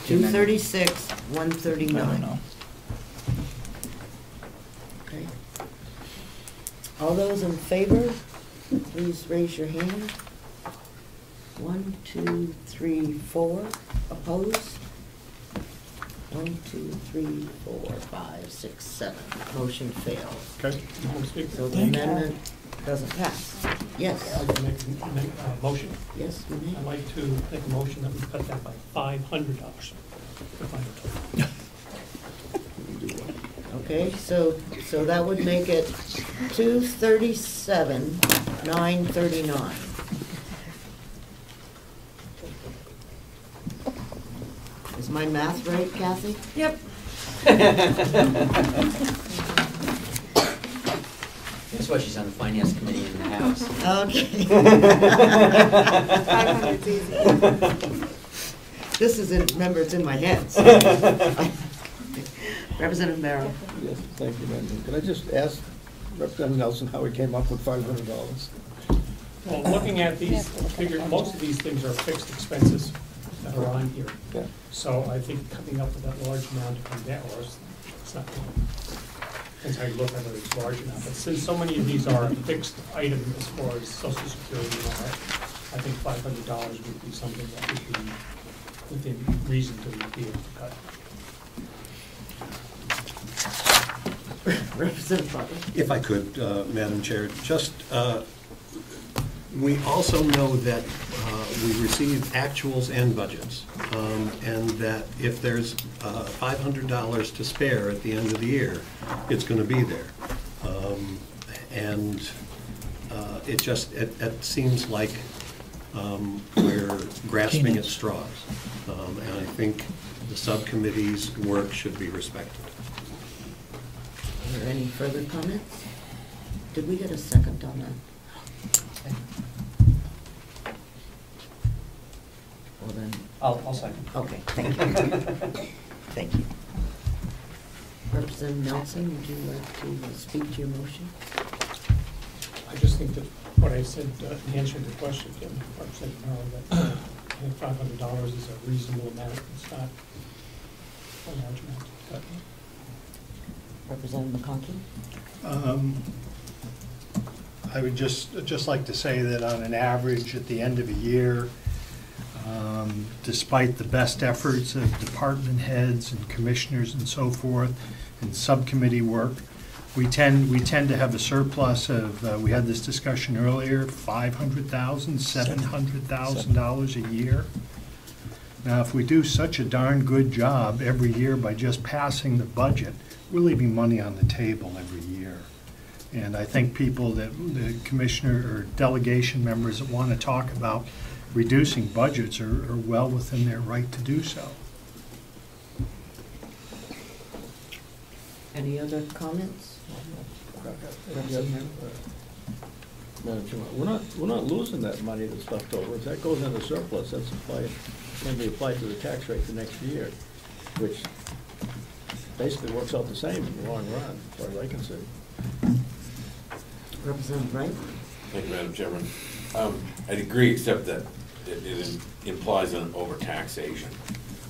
236, 139. Okay. All those in favor, please raise your hand. 1, 2, 3, 4. Opposed? 1, 2, 3, 4, 5, 6, 7. Motion fails. Okay. So the amendment doesn't pass. Yes. I'd like to make a motion. Yes, you may. I'd like to make a motion that we cut that by $500. Okay, so that would make it 237, 939. Is my math right, Kathy? Yep. That's why she's on the finance committee in the House. Okay. 500's easy. This is remember, it's in my head. So. Representative Barrow. Yes, thank you, Madam. Can I just ask Representative Nelson how he came up with $500. Well, looking at these, figure, most of these things are fixed expenses that are on here. Yeah. So I think coming up with that large amount to come down, or it's not, depends how you look at whether it's large enough. But since so many of these are a fixed item as far as Social Security and all that, I think $500 would be something that would be within reason to be able to cut. Representative Butler. If I could, Madam Chair, just, we also know that we receive actuals and budgets, and that if there's $500 to spare at the end of the year, it's going to be there. And it just, it seems like we're grasping at straws. And I think the subcommittee's work should be respected. Are there any further comments? Did we get a second on that? Well then. I'll second. Okay, thank you. Thank you. Representative Nelson, would you like to speak to your motion? I just think that what I said, in answer to the question, Representative Merrill, that I think $500 is a reasonable amount. It's not a large amount to cut. Representative McConkey? I would just like to say that on an average, at the end of a year, despite the best efforts of department heads and commissioners and so forth, and subcommittee work, we tend to have a surplus of, we had this discussion earlier, $500,000, $700,000 a year. Now, if we do such a darn good job every year by just passing the budget, we're leaving money on the table every year. And I think people that, the commissioner or delegation members that want to talk about reducing budgets are well within their right to do so. Any other comments? Madam Chairman, we're not losing that money that's left over. If that goes into surplus, that's applied, can be applied to the tax rate for next year, which basically works out the same in the long run, as far as I can see. Representative Wright? Thank you, Madam Chairman. I'd agree, except that it implies an overtaxation.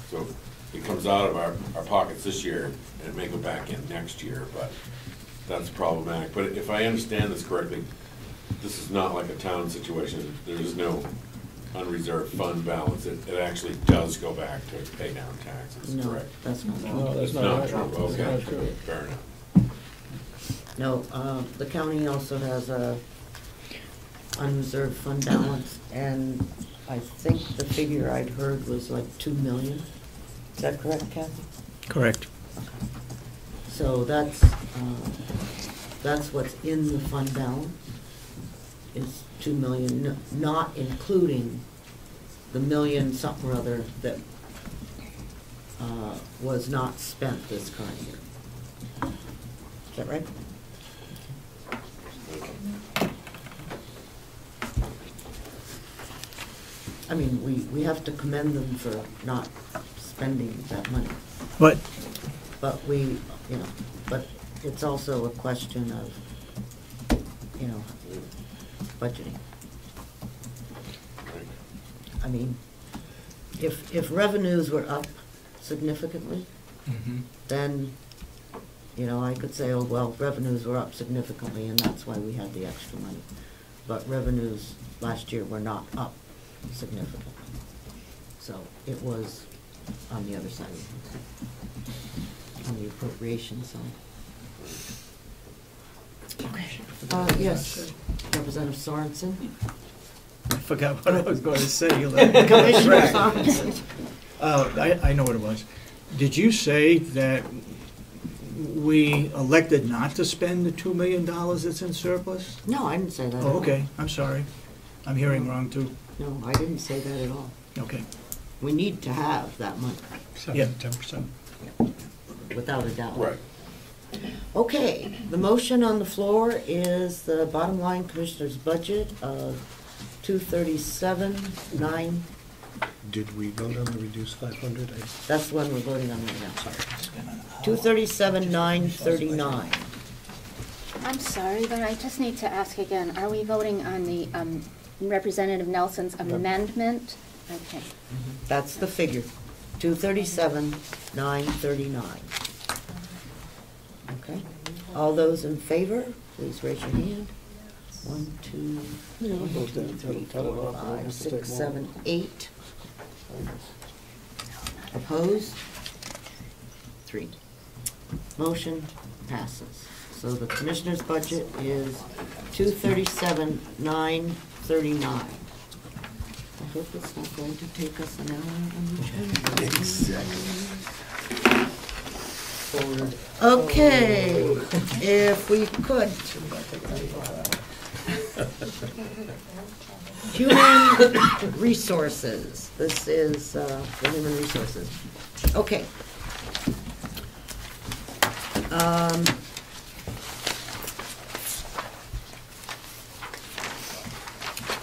So it comes out of our pockets this year, and it may go back in next year, but that's problematic. But if I understand this correctly, this is not like a town situation. There is no unreserved fund balance. It actually does go back to pay down taxes, No, correct? that's not true. No, that's It's not not right. true, okay. That's not true. Fair enough. No, the county also has a unreserved fund balance, and I think the figure I'd heard was like $2 million. Is that correct, Kathy? Correct. Okay. So that's what's in the fund balance, is $2 million, not including the million something or other that was not spent this current year. Is that right? I mean, we have to commend them for not spending that money. But But we, but it's also a question of, budgeting. I mean, if revenues were up significantly, then, I could say, oh, well, revenues were up significantly and that's why we had the extra money. But revenues last year were not up significantly. So it was on the other side of it, on the appropriation side. Yes, Representative Sorensen? I forgot what I was going to say. Commissioner Sorensen. I know what it was. Did you say that we elected not to spend the $2 million that's in surplus? No, I didn't say that at Oh, all. okay, I'm sorry. I'm hearing wrong too. No, I didn't say that at all. Okay. We need to have that money. 7-10%. Without a doubt. Right. Okay, the motion on the floor is the bottom line commissioner's budget of $237,939. Did we vote on the reduced 500? That's the one we're voting on right now. $237,939. I'm sorry, but I just need to ask again, are we voting on the Representative Nelson's amendment? Okay. That's the figure, 237,939. Okay, all those in favor, please raise your hand. 1, 2, 3, 4, 5, 6, 7, 8. Opposed? 3. Motion passes. So the commissioner's budget is 237,939. I hope it's not going to take us an hour. Okay, if we could. Human resources. This is the human resources. Okay.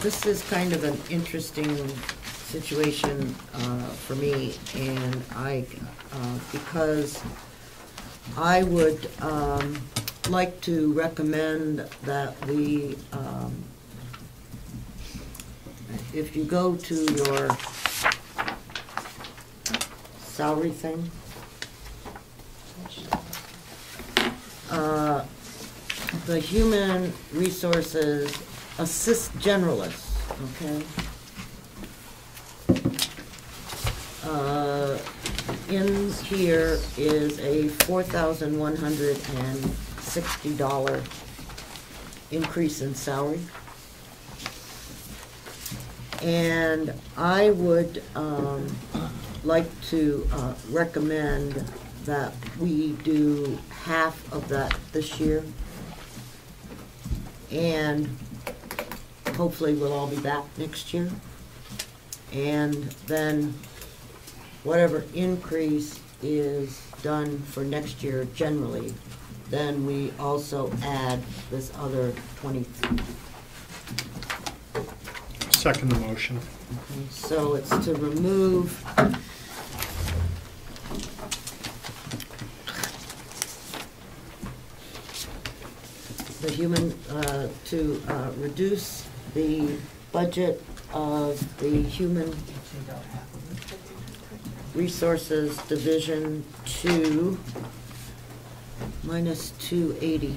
This is kind of an interesting situation for me, and because I would like to recommend that we, if you go to your salary thing, the human resources assist generalists, okay? In here is a $4,160 increase in salary. And I would like to recommend that we do half of that this year. And hopefully we'll all be back next year. And then whatever increase is done for next year generally, then we also add this other 20. Second the motion. Okay, so it's to remove the human, to reduce the budget of the Human Resources Division to minus 280.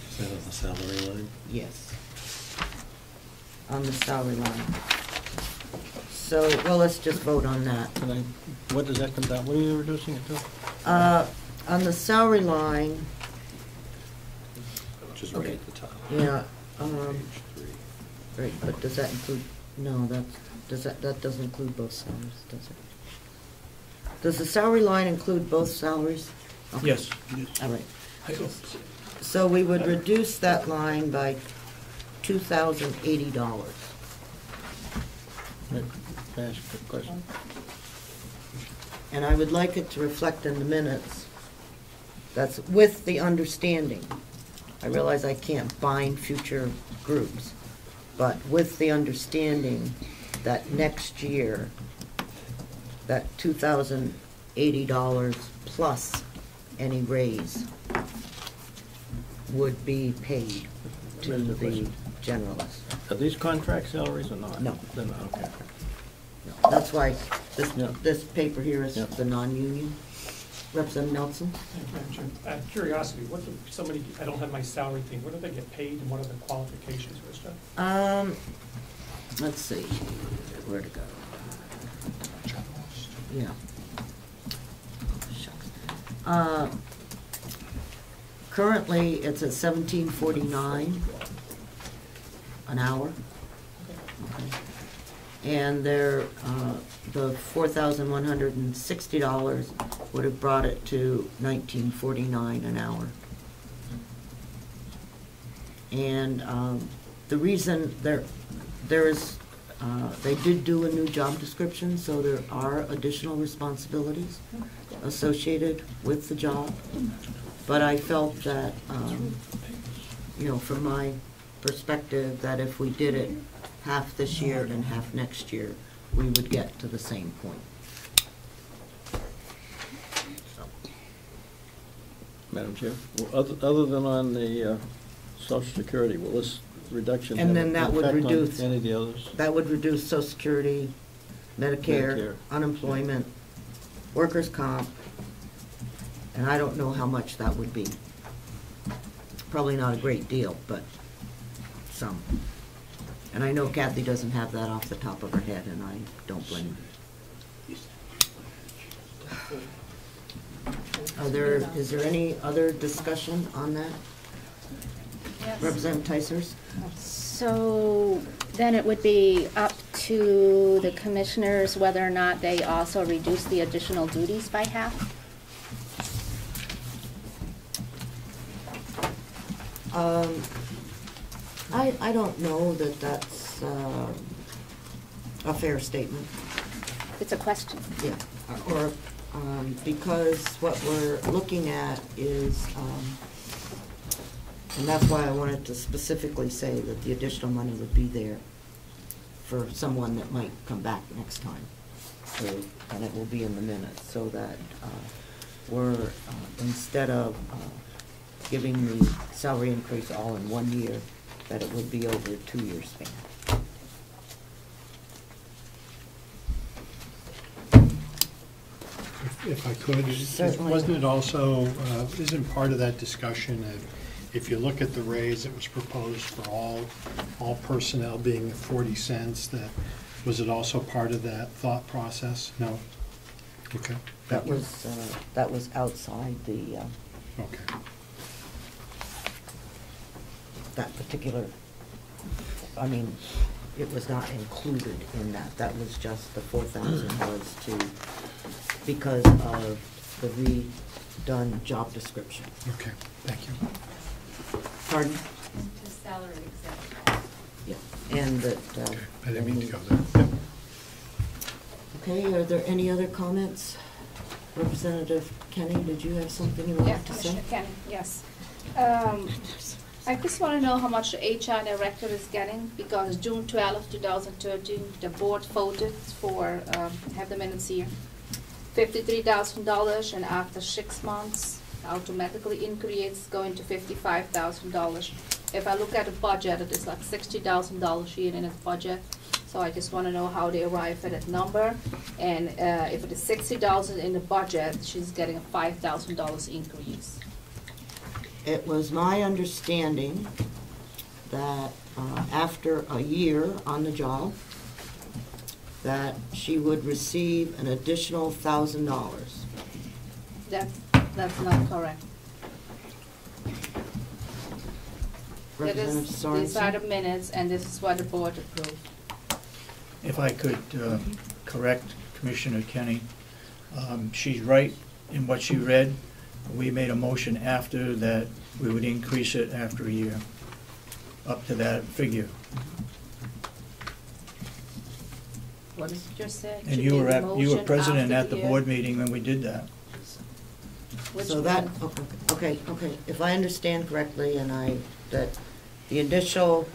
Is that on the salary line? Yes. On the salary line. So, well, let's just vote on that. What does that come down, what are you reducing it to? On the salary line, Which is right at the top. yeah, right, but does that include, no, that doesn't include both salaries, does it? Does the salary line include both salaries? Okay. Yes. All right. So we would reduce that line by $2,080. Can I ask a quick question? And I would like it to reflect in the minutes, that's with the understanding, I realize I can't bind future groups, but with the understanding that next year, that $2,080 plus any raise would be paid to the generalists. Are these contract salaries or not? No. They're not, okay. No, that's why this paper here is Yeah. the non-union. Representative Nelson? Out of curiosity, what do somebody, I don't have my salary thing, what do they get paid and what are the qualifications for stuff? Let's see, where to go? Yeah. Shucks. Currently, it's at $17.49 an hour. Okay. And they're, the $4,160 would have brought it to $19.49 an hour. And the reason there is, they did do a new job description, so there are additional responsibilities associated with the job. But I felt that, you know, from my perspective, that if we did it half this year and half next year, we would get to the same point. So. Madam Chair, well, other than on the Social Security, will this reduction have And an then that would effect on reduce. any of the others? That would reduce Social Security, Medicare, unemployment, workers' comp, and I don't know how much that would be. Probably not a great deal, but some. And I know Kathy doesn't have that off the top of her head, and I don't blame her. Is there any other discussion on that? Yes. Representative Tysers? So then it would be up to the commissioners whether or not they also reduce the additional duties by half? I don't know that that's a fair statement. It's a question. Yeah, or, because what we're looking at is, and that's why I wanted to specifically say that the additional money would be there for someone that might come back next time. So, and it will be in the minutes, so that we're, instead of giving the salary increase all in 1 year, that it would be over a 2-year span. If I could, Certainly. wasn't it also, isn't part of that discussion that if you look at the raise that was proposed for all personnel being 40 cents, that, was it also part of that thought process? No? Okay. That was outside the, Okay. that particular, I mean, it was not included in that. That was just the 4,000 was to, because of the redone job description. Okay, thank you. Pardon? To salary exempt. Yeah, and that. Okay, I didn't mean to go there. Yep. Okay, are there any other comments? Representative Kenny, did you have something you wanted to say? Commissioner Kenny, yes. I just want to know how much the HR director is getting, because June 12, 2013, the board voted for, have the minutes here, $53,000, and after 6 months, automatically increase going to $55,000. If I look at the budget, it is like $60,000 here in the budget. So I just want to know how they arrive at that number. And if it is $60,000 in the budget, she's getting a $5,000 increase. It was my understanding that after a year on the job, that she would receive an additional $1,000. That's not correct. That is, Representative these are the Sorensen? minutes, and this is what the board approved. If I could correct Commissioner Kenny, she's right in what she read. We made a motion after that we would increase it after a year, up to that figure. What did you just say? And She you made were the you were motion president after at the year? board meeting when we did that. Which So that, one? okay, if I understand correctly, and that the initial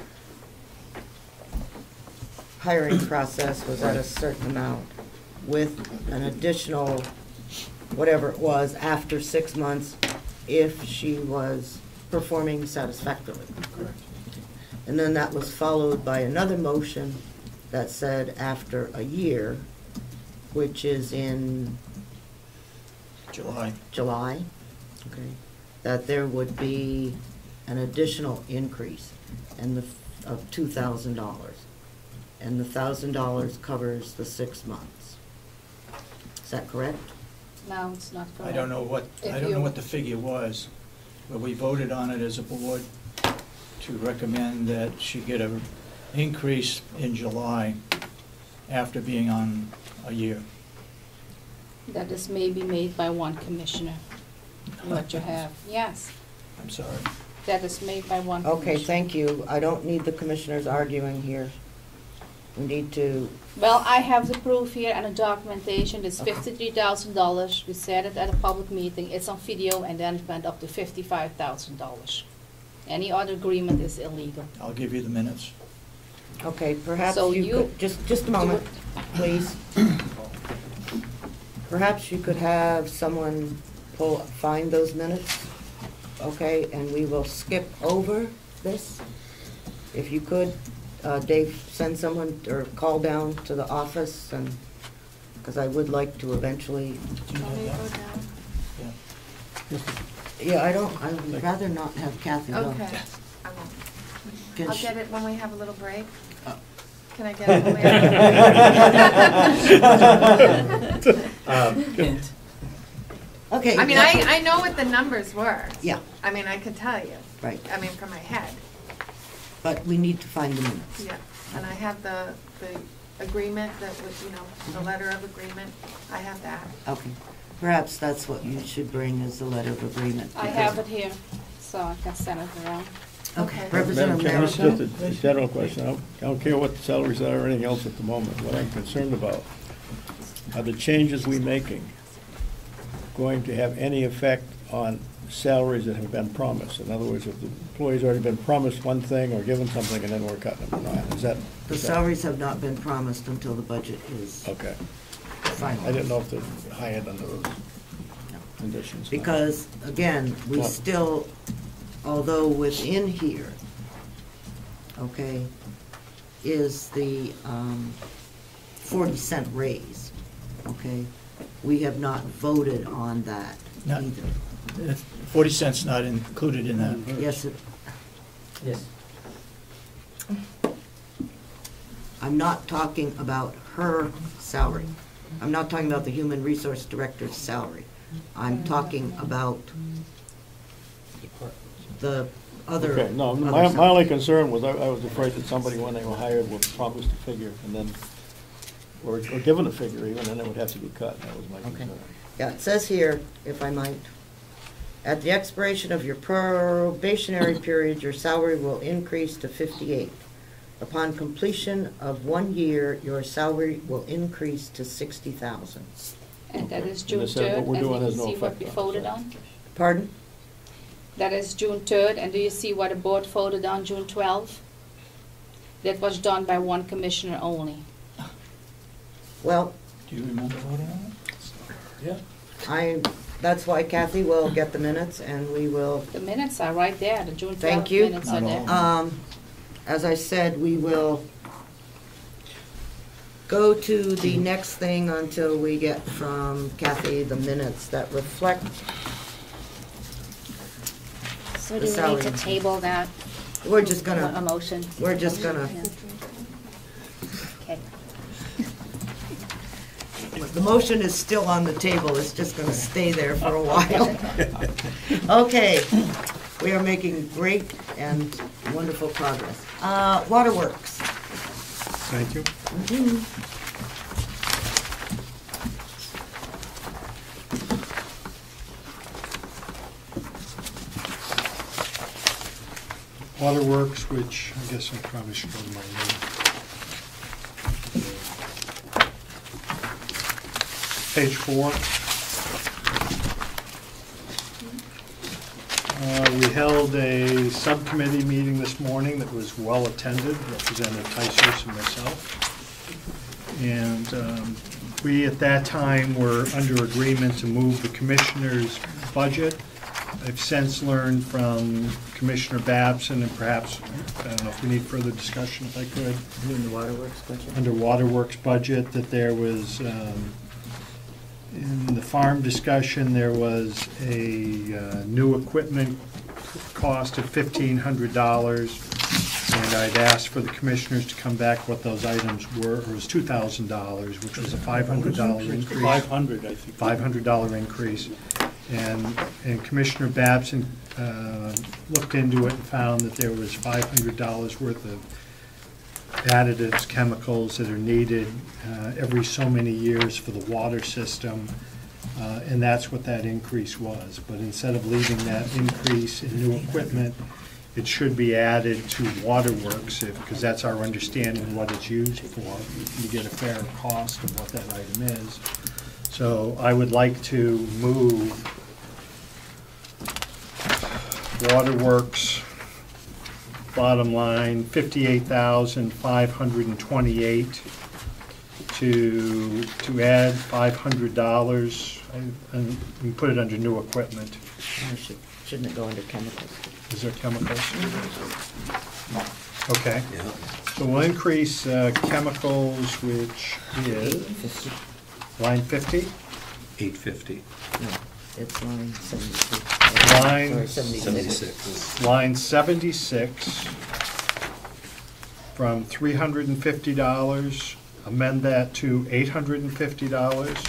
hiring process was at a certain amount, with an additional, whatever it was, after 6 months, if she was performing satisfactorily. Correct. And then that was followed by another motion that said after a year, which is in July, okay, that there would be an additional increase of $2,000. And the $1,000 covers the 6 months. Is that correct? No, it's not correct. I don't know what the figure was, but we voted on it as a board to recommend that she get an increase in July after being on a year. That is maybe made by one commissioner, what you have. Yes, I'm sorry. that is made by one commissioner. Okay, thank you. I don't need the commissioners arguing here. We need to, Well, I have the proof here and the documentation. It's $53,000. We said it at a public meeting. It's on video, and then it went up to $55,000. Any other agreement is illegal. I'll give you the minutes. okay, perhaps So you could, just a moment, please. Perhaps you could have someone find those minutes okay, and we will skip over this. If you could, Dave, send someone or call down to the office, and, because I would like to eventually. Yeah, I'd rather not have Kathy go. Okay, I won't. Can I'll she- get it when we have a little break. Can I get it when we have a break? Hint. Okay. I mean, I know what the numbers were. Yeah. I mean, I could tell you. Right. I mean, from my head. But we need to find the minutes. Yeah, and I have the agreement that was, the letter of agreement. I have that. Okay. Perhaps that's what you should bring as the letter of agreement. I have it here, so I can send it around. Okay. Madam Representative Chairman, this is just Merrill? a general question. I don't care what the salaries are or anything else at the moment. What I'm concerned about are the changes we're making going to have any effect on salaries that have been promised? In other words, if the employee's already been promised one thing or given something and then we're cutting them, is that? The salaries have not been promised until the budget is Okay. final. I didn't know if they're hired under those conditions. Because, again, we Well- still, although within here, okay, is the 40-cent raise, okay? We have not voted on that Not- either. 40 cents not included in that. Yes, Yes. I'm not talking about her salary. I'm not talking about the Human Resource Director's salary. I'm talking about the other. Okay, no, other my salary. only concern was I was afraid that somebody, when they were hired, would promise a figure and then, or given a figure even, and it would have to be cut. That was my concern. Yeah, it says here, if I might, at the expiration of your probationary period, your salary will increase to 58. Upon completion of 1 year, your salary will increase to 60,000. And that is And June they said 3rd, what we're and do doing you has no see what effect we on it, voted so. on? Pardon? That is June 3rd, and do you see what the board voted on June 12th? That was done by one commissioner only. Well, Do you remember voting on it? Yeah. that's why Kathy will get the minutes, and we will. The minutes are right there, the June 12th Thank you. minutes are there. As I said, we will go to the next thing until we get from Kathy the minutes that reflect. So The do we need to salary. table that? We're just gonna. A motion? We're just gonna. Okay. The motion is still on the table, it's just gonna stay there for a while. Okay, we are making great and wonderful progress. Waterworks. Thank you. Waterworks, which I guess I probably should go to my name. Page 4. We held a subcommittee meeting this morning that was well attended, Representative Tysers and myself. And we, at that time, were under agreement to move the commissioner's budget. I've since learned from Commissioner Babson, and perhaps, I don't know if we need further discussion, if I could. You mean the waterworks budget? Under waterworks budget, that there was, in the farm discussion, there was a new equipment cost of $1,500, and I'd asked for the commissioners to come back what those items were. It was $2,000, which was a $500 increase. 500, I think. $500 increase. And Commissioner Babson looked into it and found that there was $500 worth of additives, chemicals that are needed every so many years for the water system, and that's what that increase was. But instead of leaving that increase in new equipment, it should be added to waterworks, because that's our understanding of what it's used for. You get a fair cost of what that item is. So I would like to move waterworks, bottom line, $58,528 to add $500, and we put it under new equipment. Shouldn't it go under chemicals? Is there chemicals? Okay. Yeah. So we'll increase chemicals, which is 850. line 50? 850. No, it's line 76. Line Sorry, 76. Line 76, from $350, amend that to $850,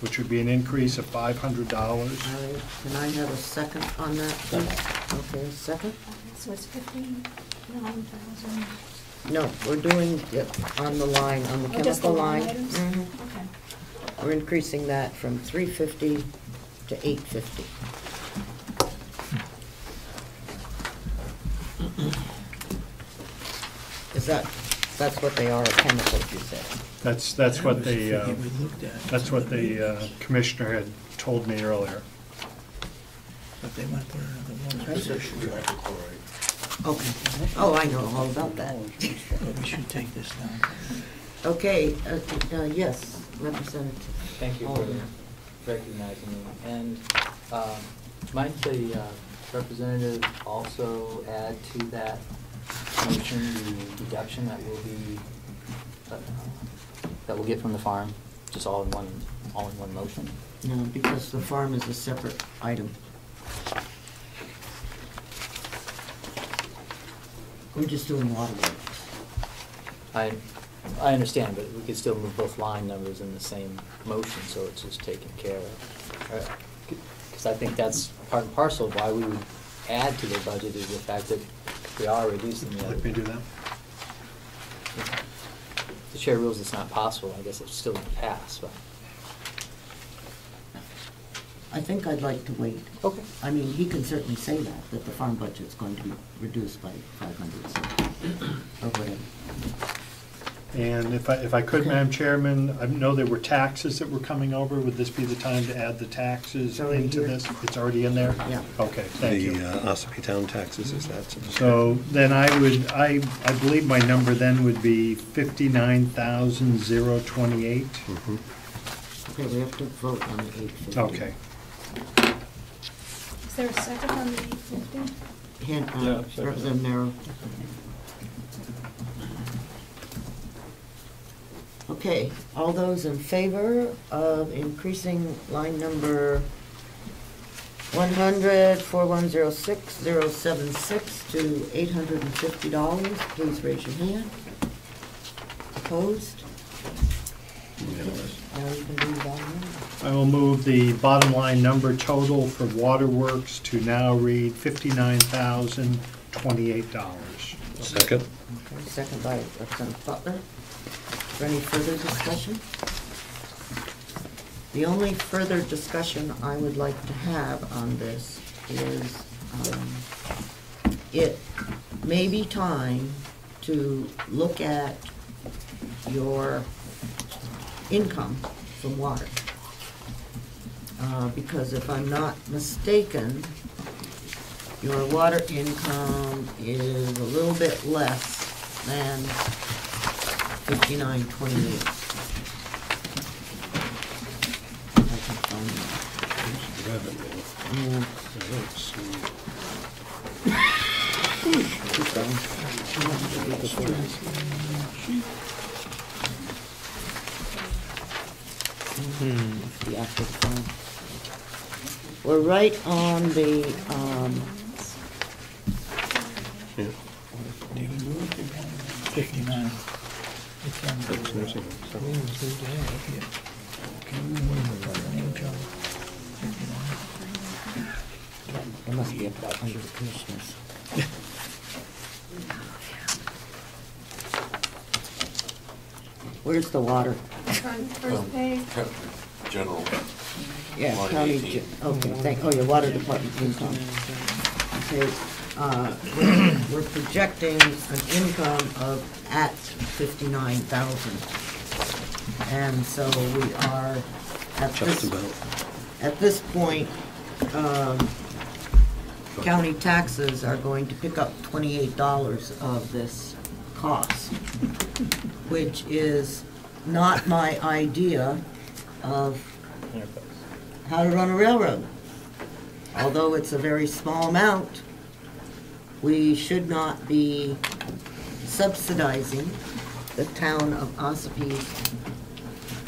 which would be an increase of $500. All right, can I have a second on that, please? Okay, a second? So it's 59,000. No, we're doing it on the line, on the Oh, just the chemical line line. items? Mhm. Okay. We're increasing that from 350 to 850. Is that's what they are, chemicals, you said? That's what the commissioner had told me earlier. But they went for another one. Okay. Oh, I know all about that. But we should take this down. Okay, yes, Representative. Thank you for recognizing me. And might the representative also add to that motion the deduction that will be, that we'll get from the farm, just all in one motion? No, because the farm is a separate item. We're just doing water works. I understand, but we could still move both line numbers in the same motion, so it's just taken care of. Because I think that's part and parcel of why we would add to their budget is the fact that we are reducing the other. Let me do that. The chair rules it's not possible, I guess it's still going to pass, but. I think I'd like to wait. Okay. I mean, he can certainly say that the farm budget's going to be reduced by 500, so, or whatever. And if I could, Madam Chairman, I know there were taxes that were coming over. Would this be the time to add the taxes into this? It's already in there? Yeah. Okay, thank you. The Ossipee Town taxes, is that? So then I believe my number then would be 59,028. Okay, we have to vote on the 850. Okay. Is there a second on the 850? Second. Representative Merrill. Okay, all those in favor of increasing line number 100-4106-076 to $850, please raise your hand. Opposed? Now you can do the bottom number. I will move the bottom line number total for waterworks to now read $59,028. Second. Okay, second by Representative Butler. Is there any further discussion? The only further discussion I would like to have on this is it may be time to look at your income from water. Because if I'm not mistaken, your water income is a little bit less than 5928. The active fund. We're right on the, 59. It must be up under the commissioners. Where's the water? First page. General. Yeah, Line county, 18. okay, oh, your water department income. Okay, we're projecting an income of at 59,000. And so we are at this point, county taxes are going to pick up $28 of this cost, which is not my idea of how to run a railroad. although it's a very small amount, we should not be subsidizing the town of Ossipee's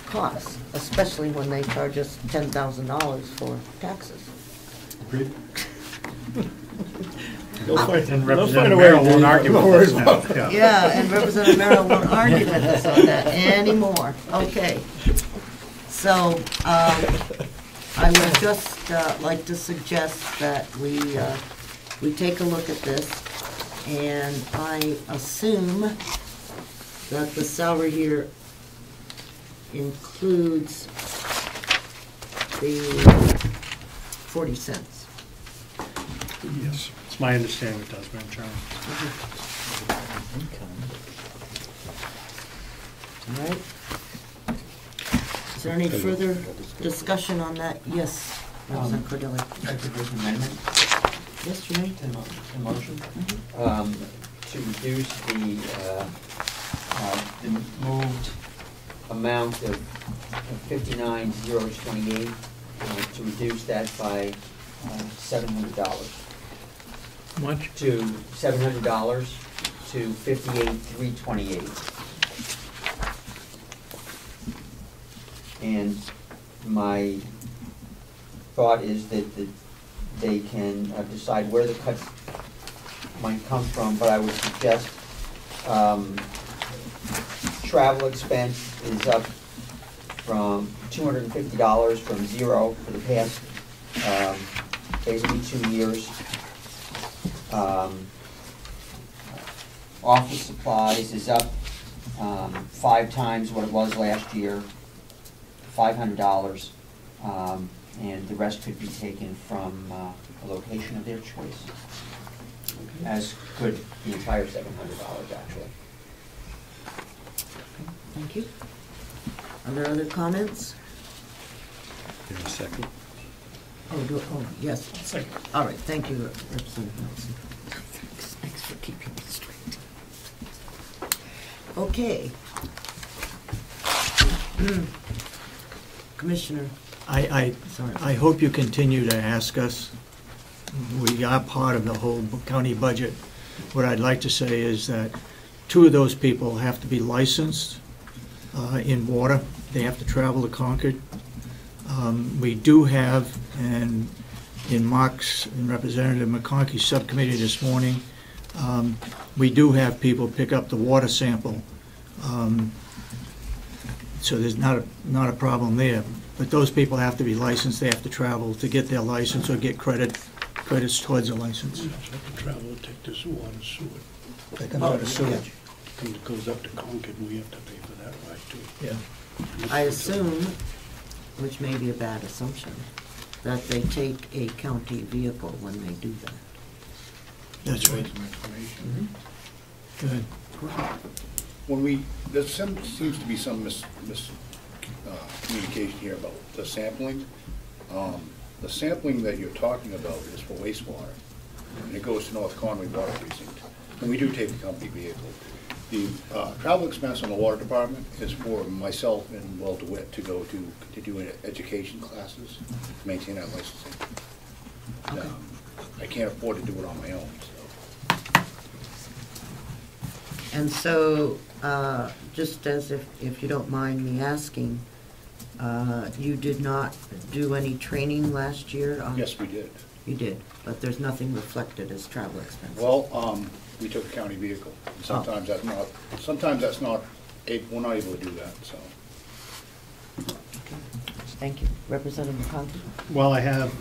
costs, especially when they charge us $10,000 for taxes. Agreed. They'll find And they'll Representative find a way Merrill to won't do it. argue Don't with worry us now. about it. Yeah. Yeah, and Representative Merrill won't argue with us on that anymore. Okay. So, I would just like to suggest that we take a look at this, and I assume that the salary here includes the 40 cents. Yes, it's my understanding it does, Madam Chairman. All right. Is there any further discussion on that? Yes, Representative Cordelli. I propose an amendment Yes, you may. to motion. To reduce the moved amount of 59,028, to reduce that by $700. Much? To $700 to 58,328. And my thought is that they can decide where the cuts might come from, but I would suggest travel expense is up from $250 from zero for the past basically 2 years. Office supplies is up 5 times what it was last year, $500, and the rest could be taken from a location of their choice, as could the entire $700 actually. Thank you. Are there other comments? In a second. Oh, yes. Second. All right, thank you, Representative Nelson. Thanks for keeping me straight. Okay. Commissioner. I hope you continue to ask us. We are part of the whole county budget. What I'd like to say is that 2 of those people have to be licensed in water. They have to travel to Concord. We do have, and in Mark's and Representative McConkey's subcommittee this morning, we do have people pick up the water sample. So there's not a problem there. But those people have to be licensed. They have to travel to get their license or get credits towards a license. We also have to travel to take this water sewer. They come out of sewage. And it goes up to Concord, and we have to pay for that ride too. Yeah. I assume, which may be a bad assumption, that they take a county vehicle when they do that. That's right. Good. When there seems to be some communication here about the sampling. The sampling that you're talking about is for wastewater, and it goes to North Conway Water Precinct. And we do take a company vehicle. The travel expense on the water department is for myself and Will DeWitt to go to do education classes, to maintain our licensing. Okay. I can't afford to do it on my own, so. And so, just as if you don't mind me asking, you did not do any training last year on? Yes, we did. You did, but there's nothing reflected as travel expenses? Well, we took a county vehicle. And sometimes that's not, we're not able to do that, so. Thank you. Representative McConkey? While I have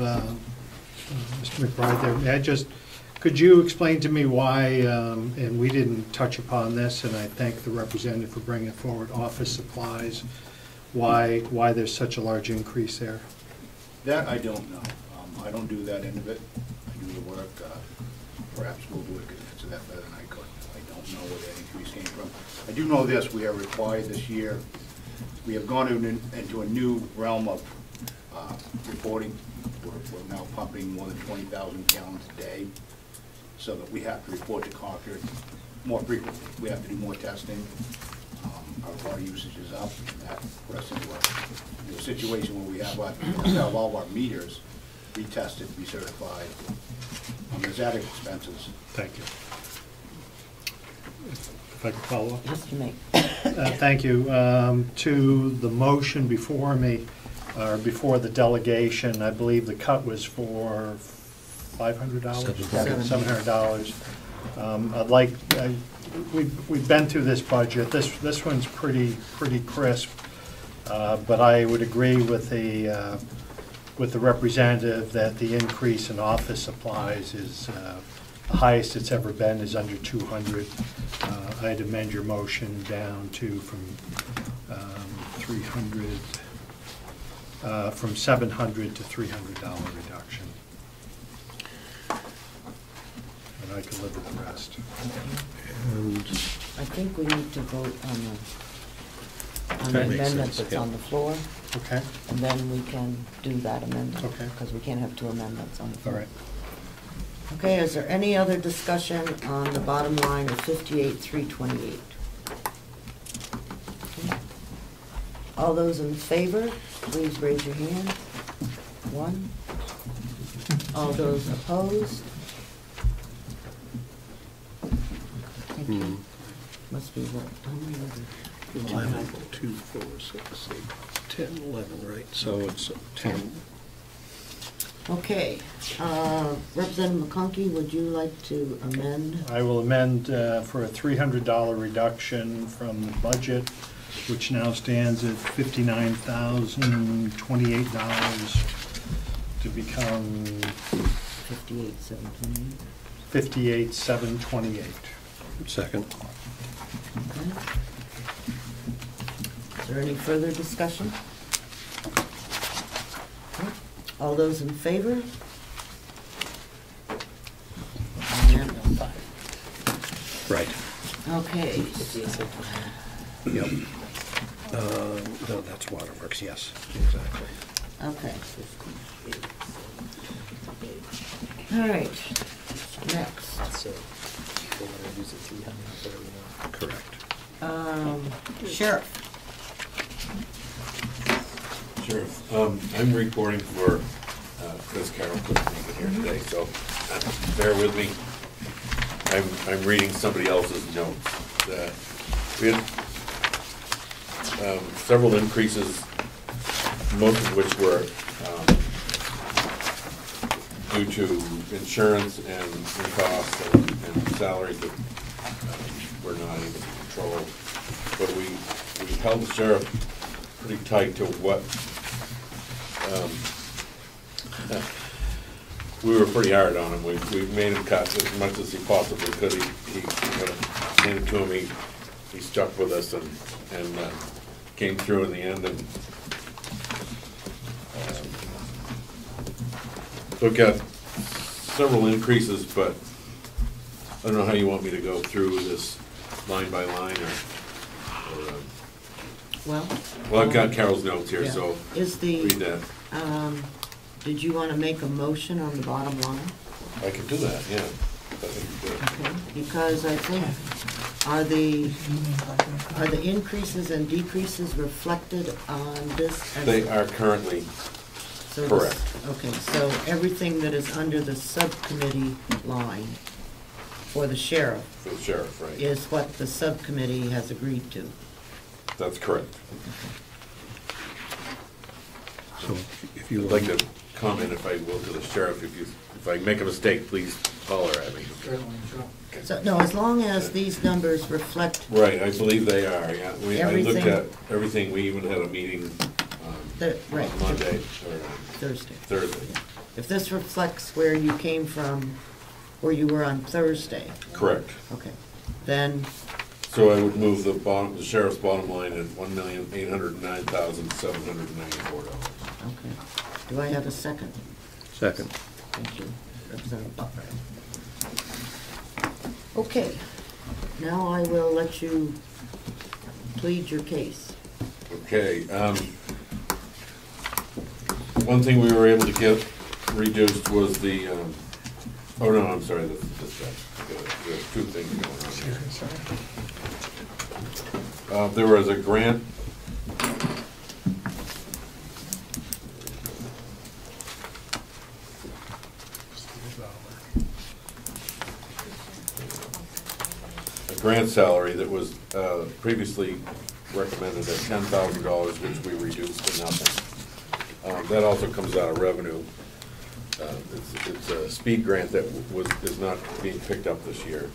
Mr. McBride there, may I just, could you explain to me why, and we didn't touch upon this, and I thank the representative for bringing it forward, office supplies, why there's such a large increase there? That I don't know. I don't do that end of it. I do the work. Perhaps Will DeWitt could answer that better than I could. I don't know where that increase came from. I do know this, we are required this year, we have gone into a new realm of reporting. We're now pumping more than 20,000 gallons a day, so that we have to report to Concord more frequently. We have to do more testing. Our water usage is up, and that put us into a situation where we have all of our meters be tested, be certified. There's added expenses. Thank you. If I could follow up? Yes, you may. Thank you. To the motion before me, or before the delegation, I believe the cut was for $500? $700. I'd like, we've been through this budget. This one's pretty crisp, but I would agree with the representative that the increase in office supplies is the highest it's ever been, is under 200. I'd amend your motion down to from 300, from $700 to $300 reduction. And I can live with the rest. And I think we need to vote on the amendment that's on the floor. Okay. And then we can do that amendment. Okay. Because we can't have two amendments on the floor. All right. Okay, is there any other discussion on the bottom line of 58,328? Okay. All those in favor, please raise your hand. One. All those opposed? Thank you. Must be what? How many other? 11, 2, 4, 6, 8, 10, 11, right? So it's 10. Okay, Representative McConkey, would you like to amend? I will amend for a $300 reduction from the budget, which now stands at $59,028 to become $58,728. Second. Okay. Is there any further discussion? Okay. All those in favor? Right. Okay. Yep. No, that's waterworks, yes, exactly. Okay. All right, next. Correct. Sheriff. Sheriff, I'm reporting for, because Carroll couldn't make it here today, so bear with me. I'm reading somebody else's notes. We had several increases, most of which were due to insurance and costs and salaries that we're not able to control. But we held the sheriff pretty tight to what we were pretty hard on him. We made him cut as much as he possibly could. He handed to him. He stuck with us and came through in the end. And so we've got several increases, but I don't know how you want me to go through this line by line or well, I've got Carol's notes here, yeah. so Is the, read that. Did you want to make a motion on the bottom line? I could do that, yeah. Okay, because I think, are the increases and decreases reflected on this? They are currently So correct. Okay, so everything that is under the subcommittee line for the sheriff. For the sheriff, right. Is what the subcommittee has agreed to. That's correct. So if you I'd like to comment, if I will, to the sheriff. If I make a mistake, please holler at me. So, no, as long as these numbers reflect. Right, I believe they are, yeah. I looked Everything- at everything. We even had a meeting Right. on Monday or Thursday. Thursday. If this reflects where you came from, where you were on Thursday. Correct. Okay, then, So I would move the sheriff's bottom line at $1,809,794. okay. Do I have a second? Second. Thank you, Representative Butler. Okay, now I will let you plead your case. Okay, one thing we were able to get reduced was the, oh no, I'm sorry, this is dispatch. There's two things going on here. There was a grant. grant salary that was previously recommended at $10,000, which we reduced to nothing. That also comes out of revenue. It's a speed grant that is not being picked up this year.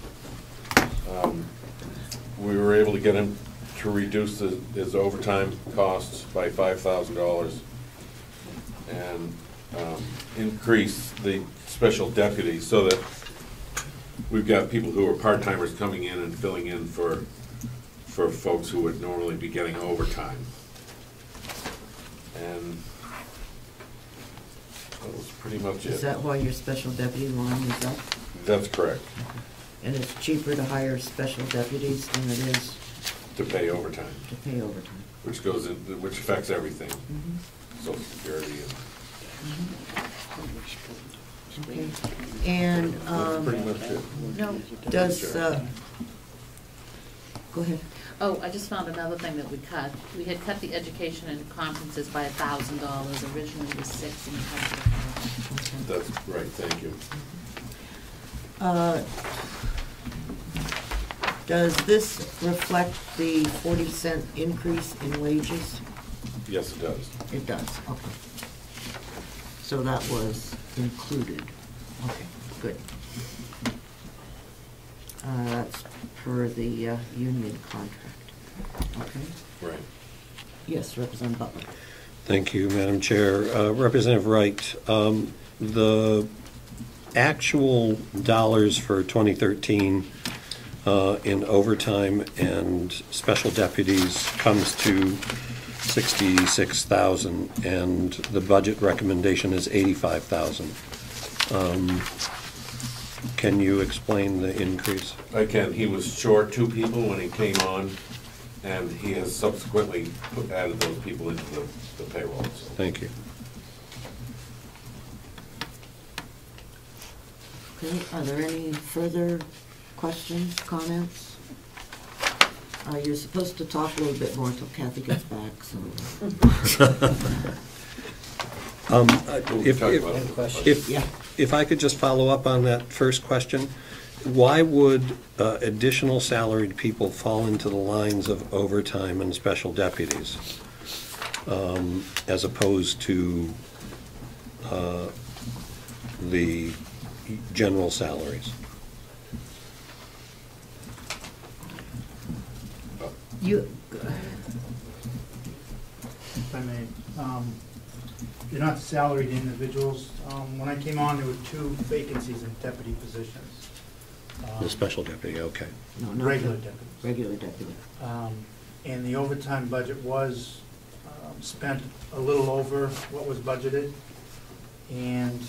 We were able to get him to reduce his overtime costs by $5,000 and increase the special deputies so that we've got people who are part-timers coming in and filling in for folks who would normally be getting overtime. And that was pretty much it. Is that why your special deputy line is up? That's correct. And it's cheaper to hire special deputies than it is To pay overtime. to pay overtime? Which goes in, which affects everything. Social Security and. Okay. And, That's pretty much it. no, does, go ahead. Oh, I just found another thing that we cut. We had cut the education and conferences by $1,000. Originally it was $6,000 and we cut it to $1,000. That's right, thank you. Does this reflect the 40-cent increase in wages? Yes, it does. It does, okay. So that was included. Okay, good. That's per the union contract. Okay. Right. Yes, Representative Butler. Thank you, Madam Chair. Representative Wright, the actual dollars for 2013 in overtime and special deputies comes to $66,000, and the budget recommendation is $85,000. Can you explain the increase? I can. He was short 2 people when he came on, and he has subsequently added those people into the payroll. So. Thank you. Okay, are there any further questions, comments? You're supposed to talk a little bit more until Kathy gets back, so. If I could just follow up on that first question, why would additional salaried people fall into the lines of overtime and special deputies as opposed to the general salaries? If I may, you're not salaried individuals. When I came on, there were 2 vacancies in deputy positions. The special deputy, okay. No, not Regular the- deputies. Regular deputy. And the overtime budget was spent a little over what was budgeted. And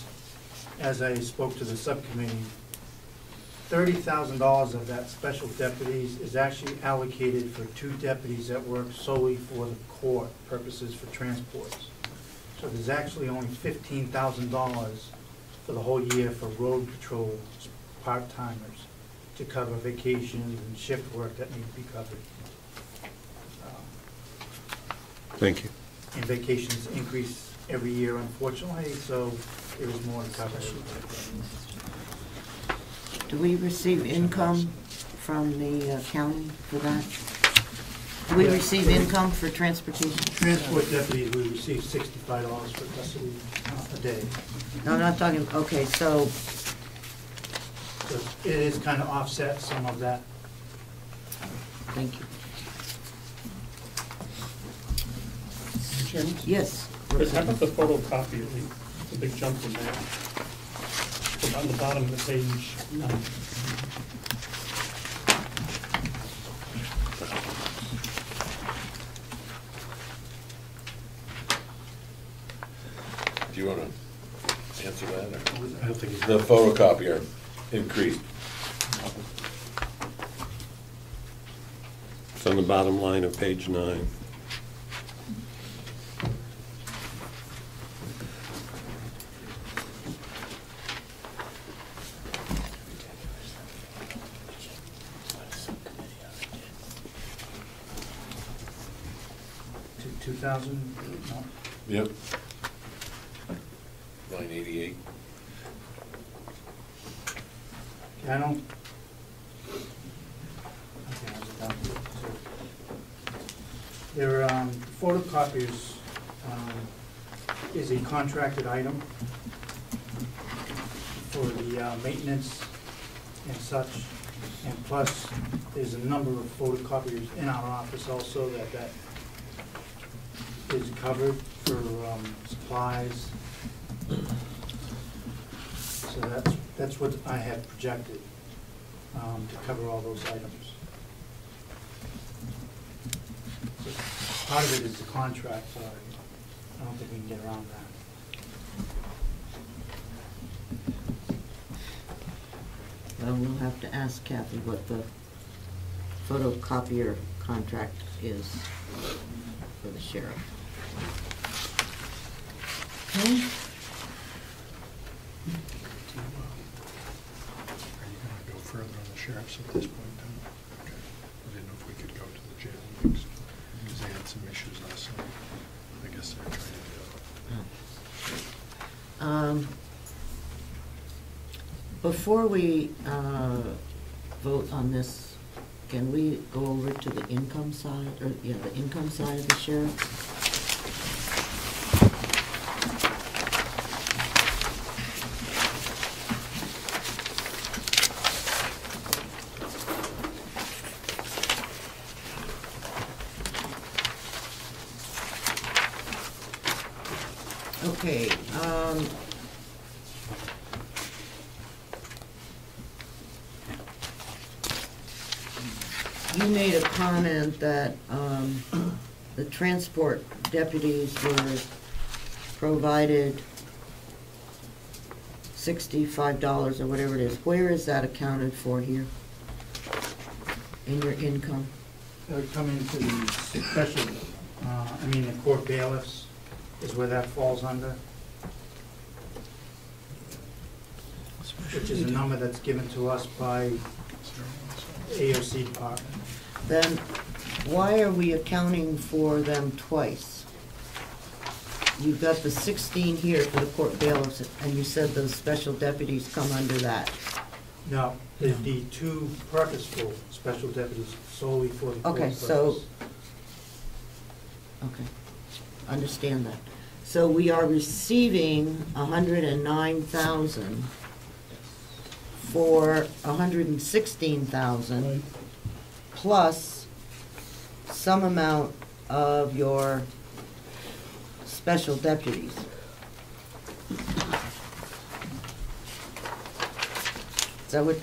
as I spoke to the subcommittee, $30,000 of that special deputies is actually allocated for 2 deputies that work solely for the court purposes for transports. So there's actually only $15,000 for the whole year for road patrol part-timers to cover vacations and shift work that need to be covered. Thank you. And vacations increase every year, unfortunately, so there is more to cover. Do we receive income from the county for that? Do we receive income for transportation? Transport deputies, we receive $65 for custody a day. No, I'm not talking, okay, so, So it is kind of offset some of that. thank you. Chairman? Yes. Chris, how about the photocopy? It's a big jump in there. On the bottom of the page 9. Do you want to answer that? Or? I don't think the photocopier increased. It's on the bottom line of page 9. No. Yep. 988. I don't, Their photocopiers is a contracted item for the maintenance and such. And plus, there's a number of photocopiers in our office also that is covered for supplies. So that's what I had projected to cover all those items. So part of it is the contract, so I don't think we can get around that. Well, we'll have to ask Kathy what the photocopier contract is for the sheriff. Okay. Are you going to go further on the sheriff's at this point then? Okay. I didn't know if we could go to the jail next, because they had some issues last night. I guess they're trying to do it. Before we vote on this, can we go over to the income side, or the income side of the sheriff? Okay, you made a comment that the transport deputies were provided $65 or whatever it is. Where is that accounted for here in your income? That would come into the special, the court bailiffs is where that falls under. Which is a number that's given to us by AOC department. Then why are we accounting for them twice? You've got the 16 here for the court bailiffs, and you said those special deputies come under that. No, there'd be two purposeful special deputies solely for the court purpose. Okay, understand that. So we are receiving $109,000 for $116,000 plus some amount of your special deputies. Is that what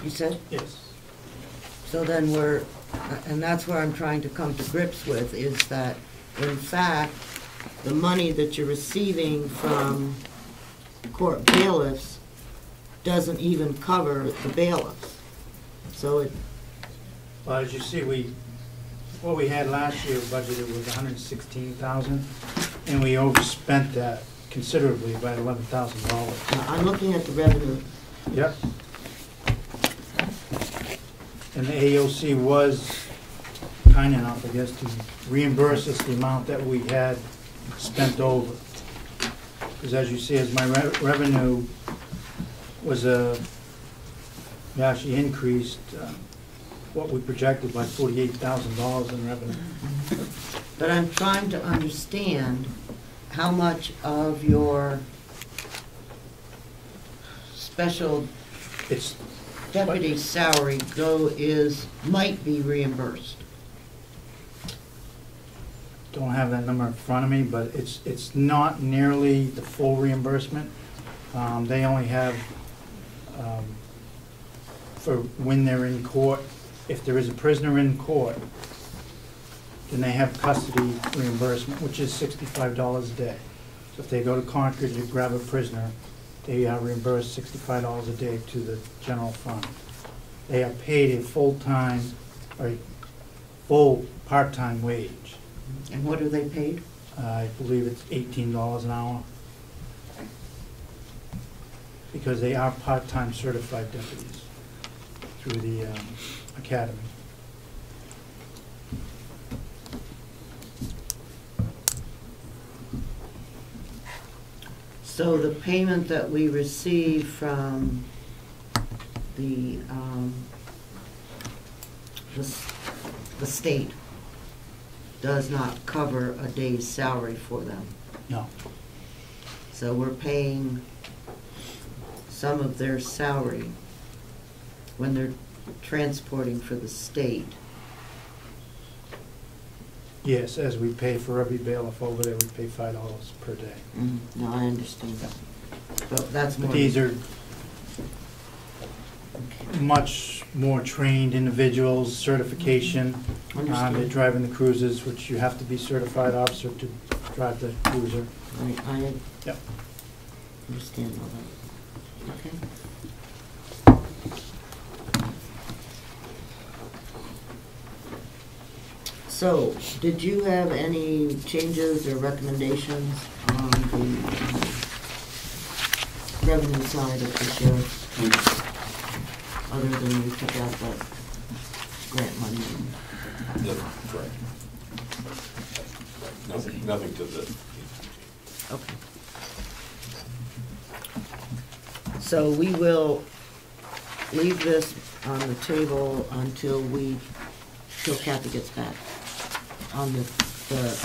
you said? Yes. So then and that's where I'm trying to come to grips with, is that in fact, the money that you're receiving from court bailiffs doesn't even cover the bailiffs. So Well, as you see, what we had last year budgeted was $116,000, and we overspent that considerably by $11,000. I'm looking at the revenue. Yep. And the AOC was kind enough, I guess, to reimburse us the amount that we had spent over. Because as you see, as my revenue was actually increased what we projected by $48,000 in revenue. But I'm trying to understand how much of your special deputy salary might be reimbursed. Don't have that number in front of me, but it's not nearly the full reimbursement. They only have, for when they're in court, if there is a prisoner in court, then they have custody reimbursement, which is $65 a day. So if they go to Concord to grab a prisoner, they are reimbursed $65 a day to the general fund. They are paid a full-time, or full part-time wage. And what are they paid? I believe it's $18 an hour. Because they are part-time certified deputies through the academy. So the payment that we receive from the state does not cover a day's salary for them. No. So we're paying some of their salary when they're transporting for the state. Yes, as we pay for every bailiff over there, we pay $5 per day. No, I understand that. But that's more. But these are much more trained individuals, certification. Understand. They're driving the cruises, which you have to be certified officer to drive the cruiser. I Yep. understand all that. Okay. So, did you have any changes or recommendations on the revenue side of the sheriff? Other than you took out that grant money? That's correct. Nothing to this. Okay. So we will leave this on the table until Kathy gets back on the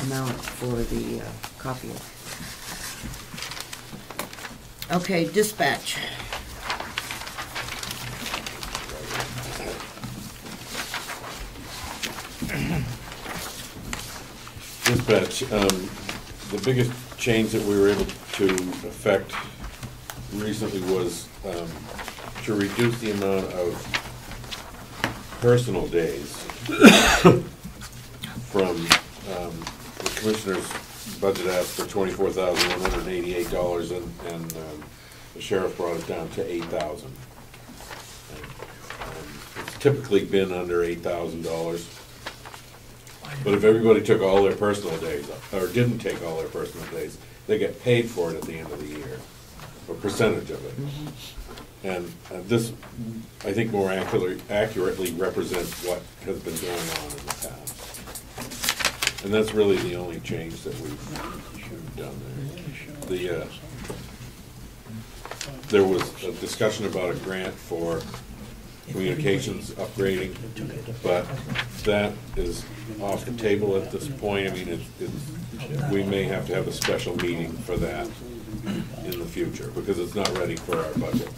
amount for the copier. Okay, dispatch. Dispatch, the biggest change that we were able to effect recently was to reduce the amount of personal days from the commissioner's budget asked for $24,188, and the sheriff brought it down to $8,000. It's typically been under $8,000. But if everybody took all their personal days, or didn't take all their personal days, they get paid for it at the end of the year, a percentage of it. And this, I think, more accurately represents what has been going on in the past. And that's really the only change that we've done there. There was a discussion about a grant for communications upgrading, but that is off the table at this point. I mean, we may have to have a special meeting for that in the future, because it's not ready for our budget.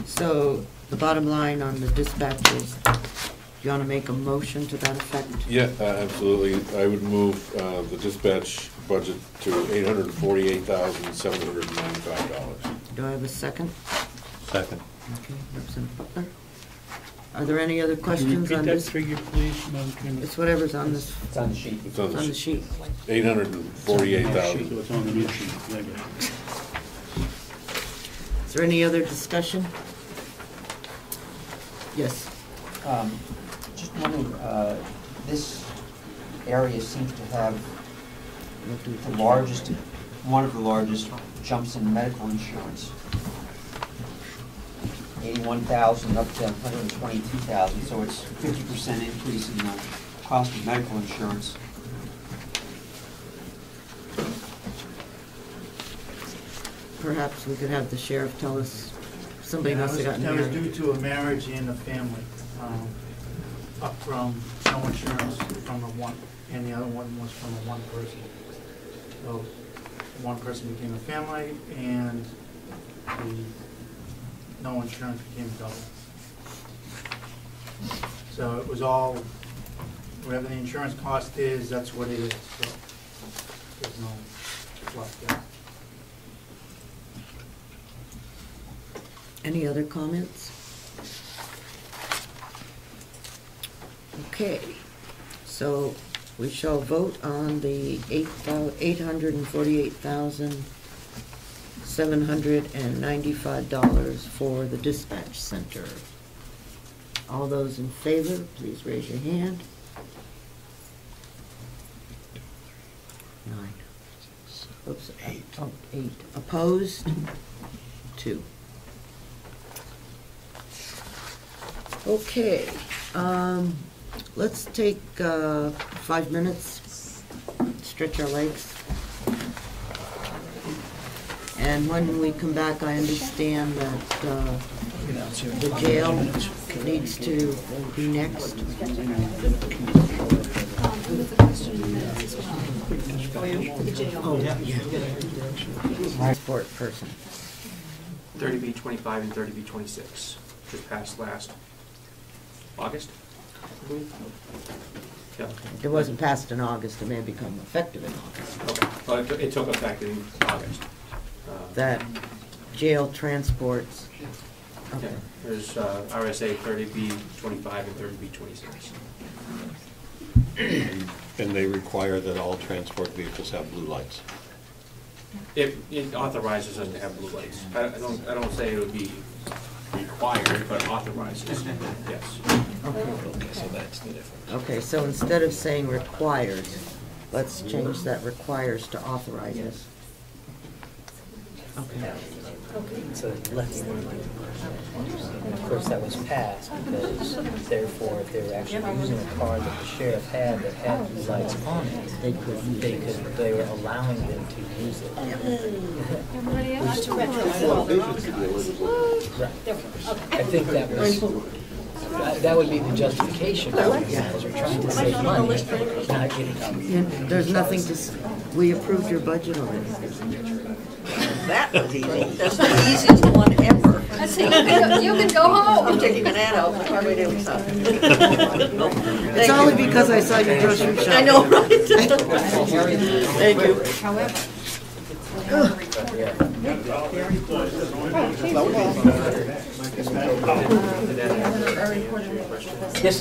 So the bottom line on the dispatch is, do you want to make a motion to that effect? Yeah, absolutely. I would move the dispatch budget to $848,795. Do I have a second? Second. Okay, Representative Butler. Are there any other Can you questions repeat on that this? figure, please, Madam Chairman? It's whatever's on this. It's on the sheet. It's on the sheet. $848,000. So it's on the new sheet. I got it. Is there any other discussion? Yes. Just wondering, this area seems to have the largest, one of the largest jumps in medical insurance. 81,000 up to 122,000, so it's 50% increase in the cost of medical insurance. Perhaps we could have the sheriff tell us, somebody Yeah, must have gotten that was married. due to a marriage and a family, up from no insurance from a one, and the other one was from a one person. So one person became a family, and the no insurance became double. So it was all, whatever the insurance cost is, that's what it is, so there's no fluff there. Any other comments? Okay, so we shall vote on the $848,795 for the dispatch center. All those in favor, please raise your hand. 9. Oops, 8. Oh, 8. Opposed? 2. Okay, let's take 5 minutes, stretch our legs. And when we come back, I understand that the jail needs to be next. Oh, yeah. Transport person. 30B25 and 30B26, just passed last August, I believe. Yeah. It wasn't passed in August, it may become effective in August. Okay, well, it took effect in August. That jail transports. Okay. There's RSA 30B25 and 30B26. And they require that all transport vehicles have blue lights. It authorizes us to have blue lights. I don't say it would be required, but authorizes, yes. Okay, so that's the difference. Okay, so instead of saying required, let's change that requires to authorizes. Okay. So less than. And of course, that was passed because therefore, if they were actually using a car that the sheriff had that had blue lights on it, they were allowing them to use it. I think that was, that would be the justification, because we're trying to save money, not getting. There's nothing to, we approved your budget already. That was easy. That's the easiest one ever. I see, you can go home. I'm taking an ad out in the car right now. It's only because I saw you grocery shopping. I know, right? Thank you. Yes.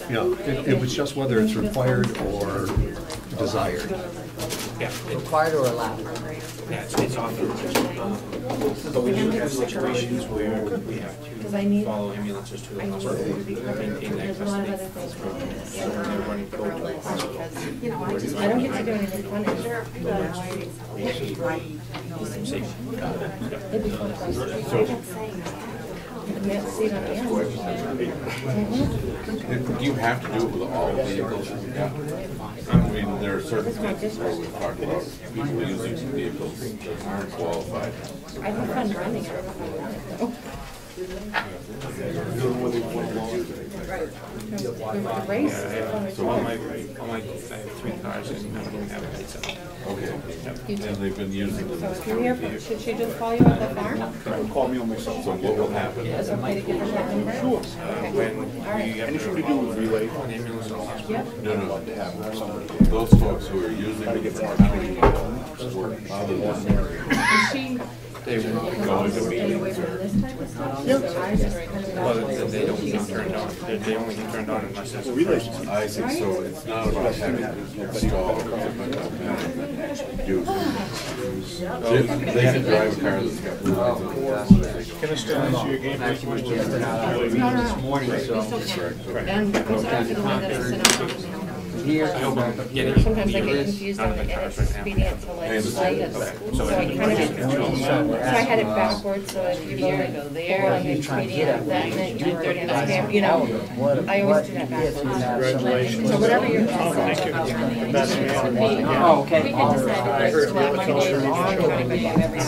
Yeah, it was just whether it's required or desired. Yeah. Required or allowed? Yeah, it's authorized. But we do have situations where we have to follow ambulances to the hospital, maintain that custody. So when they're running go to the hospital. I don't get to do anything funny. Do you have to do it with all vehicles? Yeah. I mean, there are certain cases where we've talked about people using vehicles that aren't qualified. I have fun running. So all my, I have 3 cars and none of them have lights on. Okay. And they've been using them. Should she just call you at the farm? Call me on my cell phone. So what will happen? Is it okay to give her that number? Sure. When we have to follow an ambulance to the hospital. No. Those folks who are using the county work other than they will go into meetings or. Well, they don't get turned on. They only get turned on unless there's a person. I see, so it's not about having to install, it's about having use. They can drive a car that's got blue lights on it. Can I still answer your game? This morning, so. And goes out to the one that's sitting on the sometimes I get confused on the expedient to like light at school, so I kind of get confused. So I had it backwards, so if you go there on the expedient, that meant 9:30 on the scam, you know, I always do that backwards. Congratulations. So whatever your Thank you. oh, okay. We can decide the next 12 Monday days, we're trying to give you every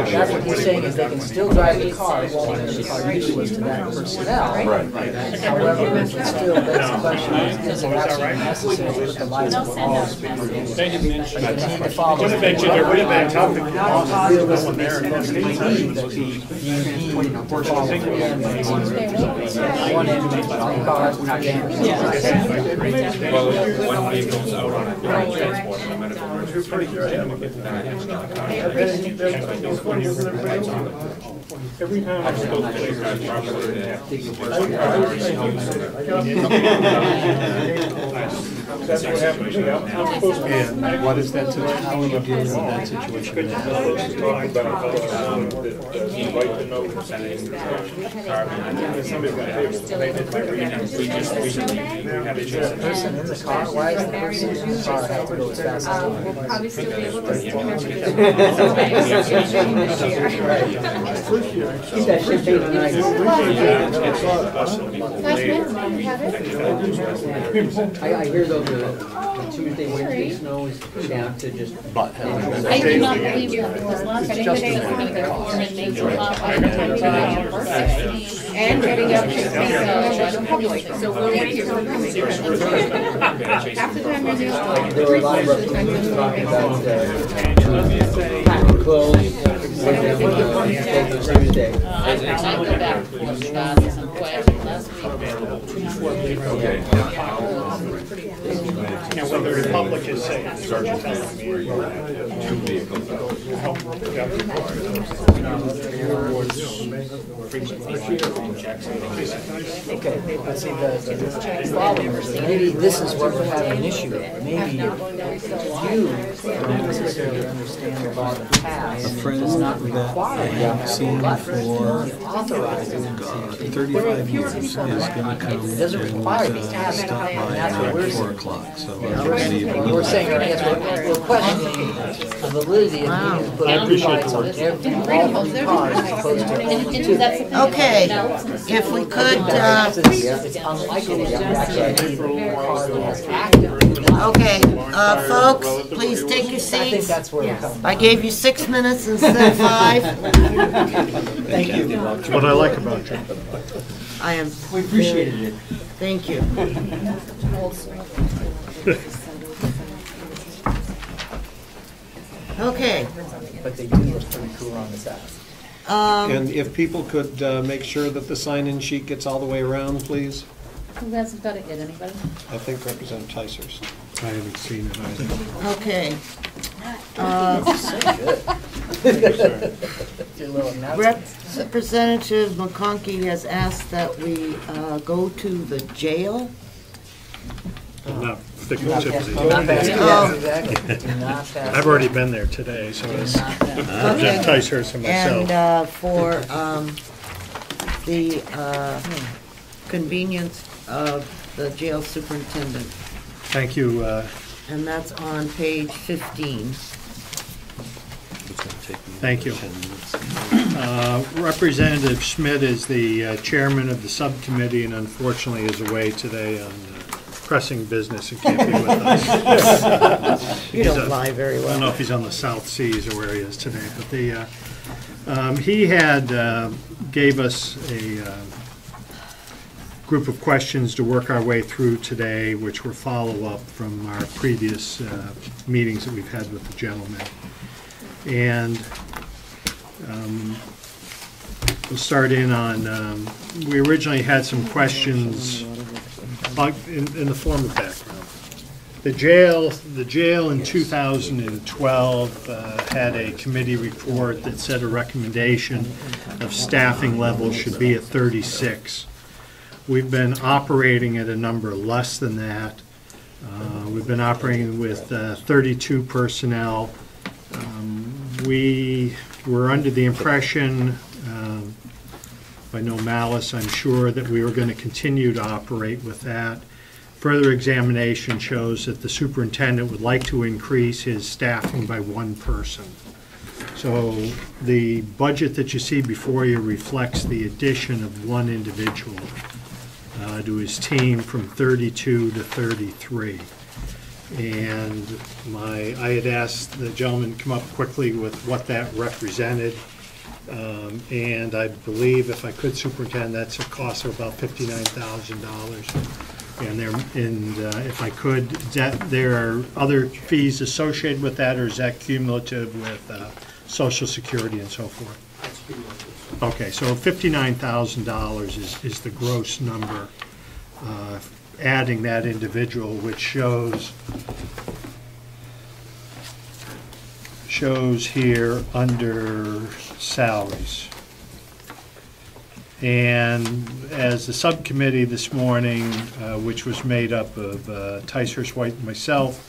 That's what he's saying, is they can still drive the car, as long as the car uses to that personnel. Right. However, it still begs the question, is it actually necessary to put the lights on all speed? They didn't mention You that. need to follow. I bet you there would have been tough to One end, 3 cars, we're not damaged. Well, one vehicle's out on a transport in a medical emergency. Pretty good. Every time I go to the place, that's what happened to me. I'm supposed to be. And what is that situation? How are you dealing with that situation? Talk about you'd like to know somebody's going to We had a person in the car, why is the person in the car have to go as fast as We'll probably still be able to stick with Keep that shit paid tonight. I hear though the Tuesday, Wednesday snow is down to just. I do not believe that, because last Tuesday was going to go and then maybe And getting up to speak So we're waiting for There were a lot of representatives talking about clothes, Tuesday. I go back and forth about some questions last week. You know, whether the public is safe. Okay, but see, the problem is that maybe this is what we're having an issue with. Maybe you don't necessarily understand the law of the past does not require you to authorize it. 35 years is going to come It doesn't require these to stop by and that's what we're at 4 saying. o'clock, so We're saying, I guess, we're questioning the validity of needing to put every lights on every car as opposed to only two. Okay, if we could, It's unlikely that we actually need a car that has active. okay, folks, please take your I think seats. that's where we're coming from. I gave you 6 minutes instead of 5. Thank you. That's what I like about you. I am. We appreciated it. Thank you. Okay. But they do look pretty cool on the side. And if people could make sure that the sign-in sheet gets all the way around, please. Who hasn't got it yet, anybody? I think Representative Ticers. I haven't seen it either. Okay. Your little announcement. Representative McConkey has asked that we go to the jail. I'm not sticking Not to fast- it. not fast- yes, exactly. Do not fast- I've already been there today, so it's Jim Ticehurst and myself. And for the convenience of the jail superintendent. Thank you. And that's on page 15. Thank you. Representative Schmidt is the chairman of the subcommittee and unfortunately is away today on pressing business and can't be with us. You don't lie very well. I don't know if he's on the South Seas or where he is today, but he had gave us a group of questions to work our way through today, which were follow-up from our previous meetings that we've had with the gentleman. And we'll start in on, we originally had some questions in the form of background. The jail in 2012 had a committee report that said a recommendation of staffing levels should be at 36. We've been operating at a number less than that. We've been operating with 32 personnel. We were under the impression, by no malice, I'm sure, that we were going to continue to operate with that. Further examination shows that the superintendent would like to increase his staffing by 1 person. So the budget that you see before you reflects the addition of 1 individual to his team from 32 to 33. And I had asked the gentleman to come up quickly with what that represented. And I believe, if I could, Superintendent, that's a cost of about $59,000. And if I could, there are other fees associated with that, or is that cumulative with Social Security and so forth? Okay, so $59,000 is the gross number, adding that individual, which shows here under salaries. And as the subcommittee this morning, which was made up of Ticehurst, White, and myself,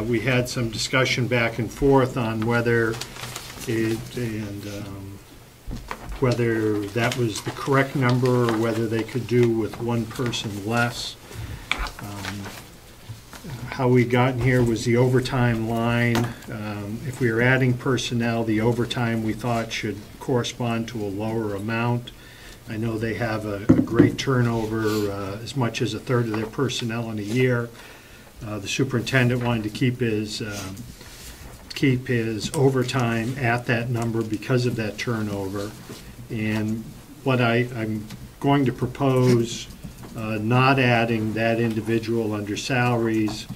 we had some discussion back and forth on whether whether that was the correct number or whether they could do with 1 person less. How we got in here was the overtime line. If we were adding personnel, the overtime we thought should correspond to a lower amount. I know they have a great turnover, as much as a third of their personnel in a year. The superintendent wanted to keep his overtime at that number because of that turnover. And what I'm going to propose, not adding that individual under salaries,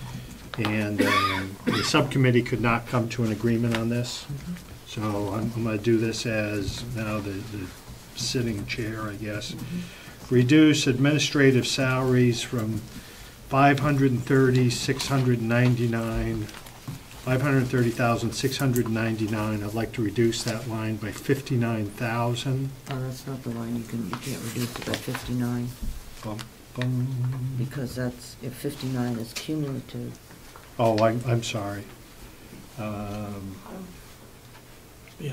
and the subcommittee could not come to an agreement on this. So I'm going to do this as now the sitting chair, I guess. Reduce administrative salaries from 530,699. I'd like to reduce that line by 59,000. Oh, that's not the line, you can't reduce it by 59. Because that's, if 59 is cumulative. Oh, I'm sorry.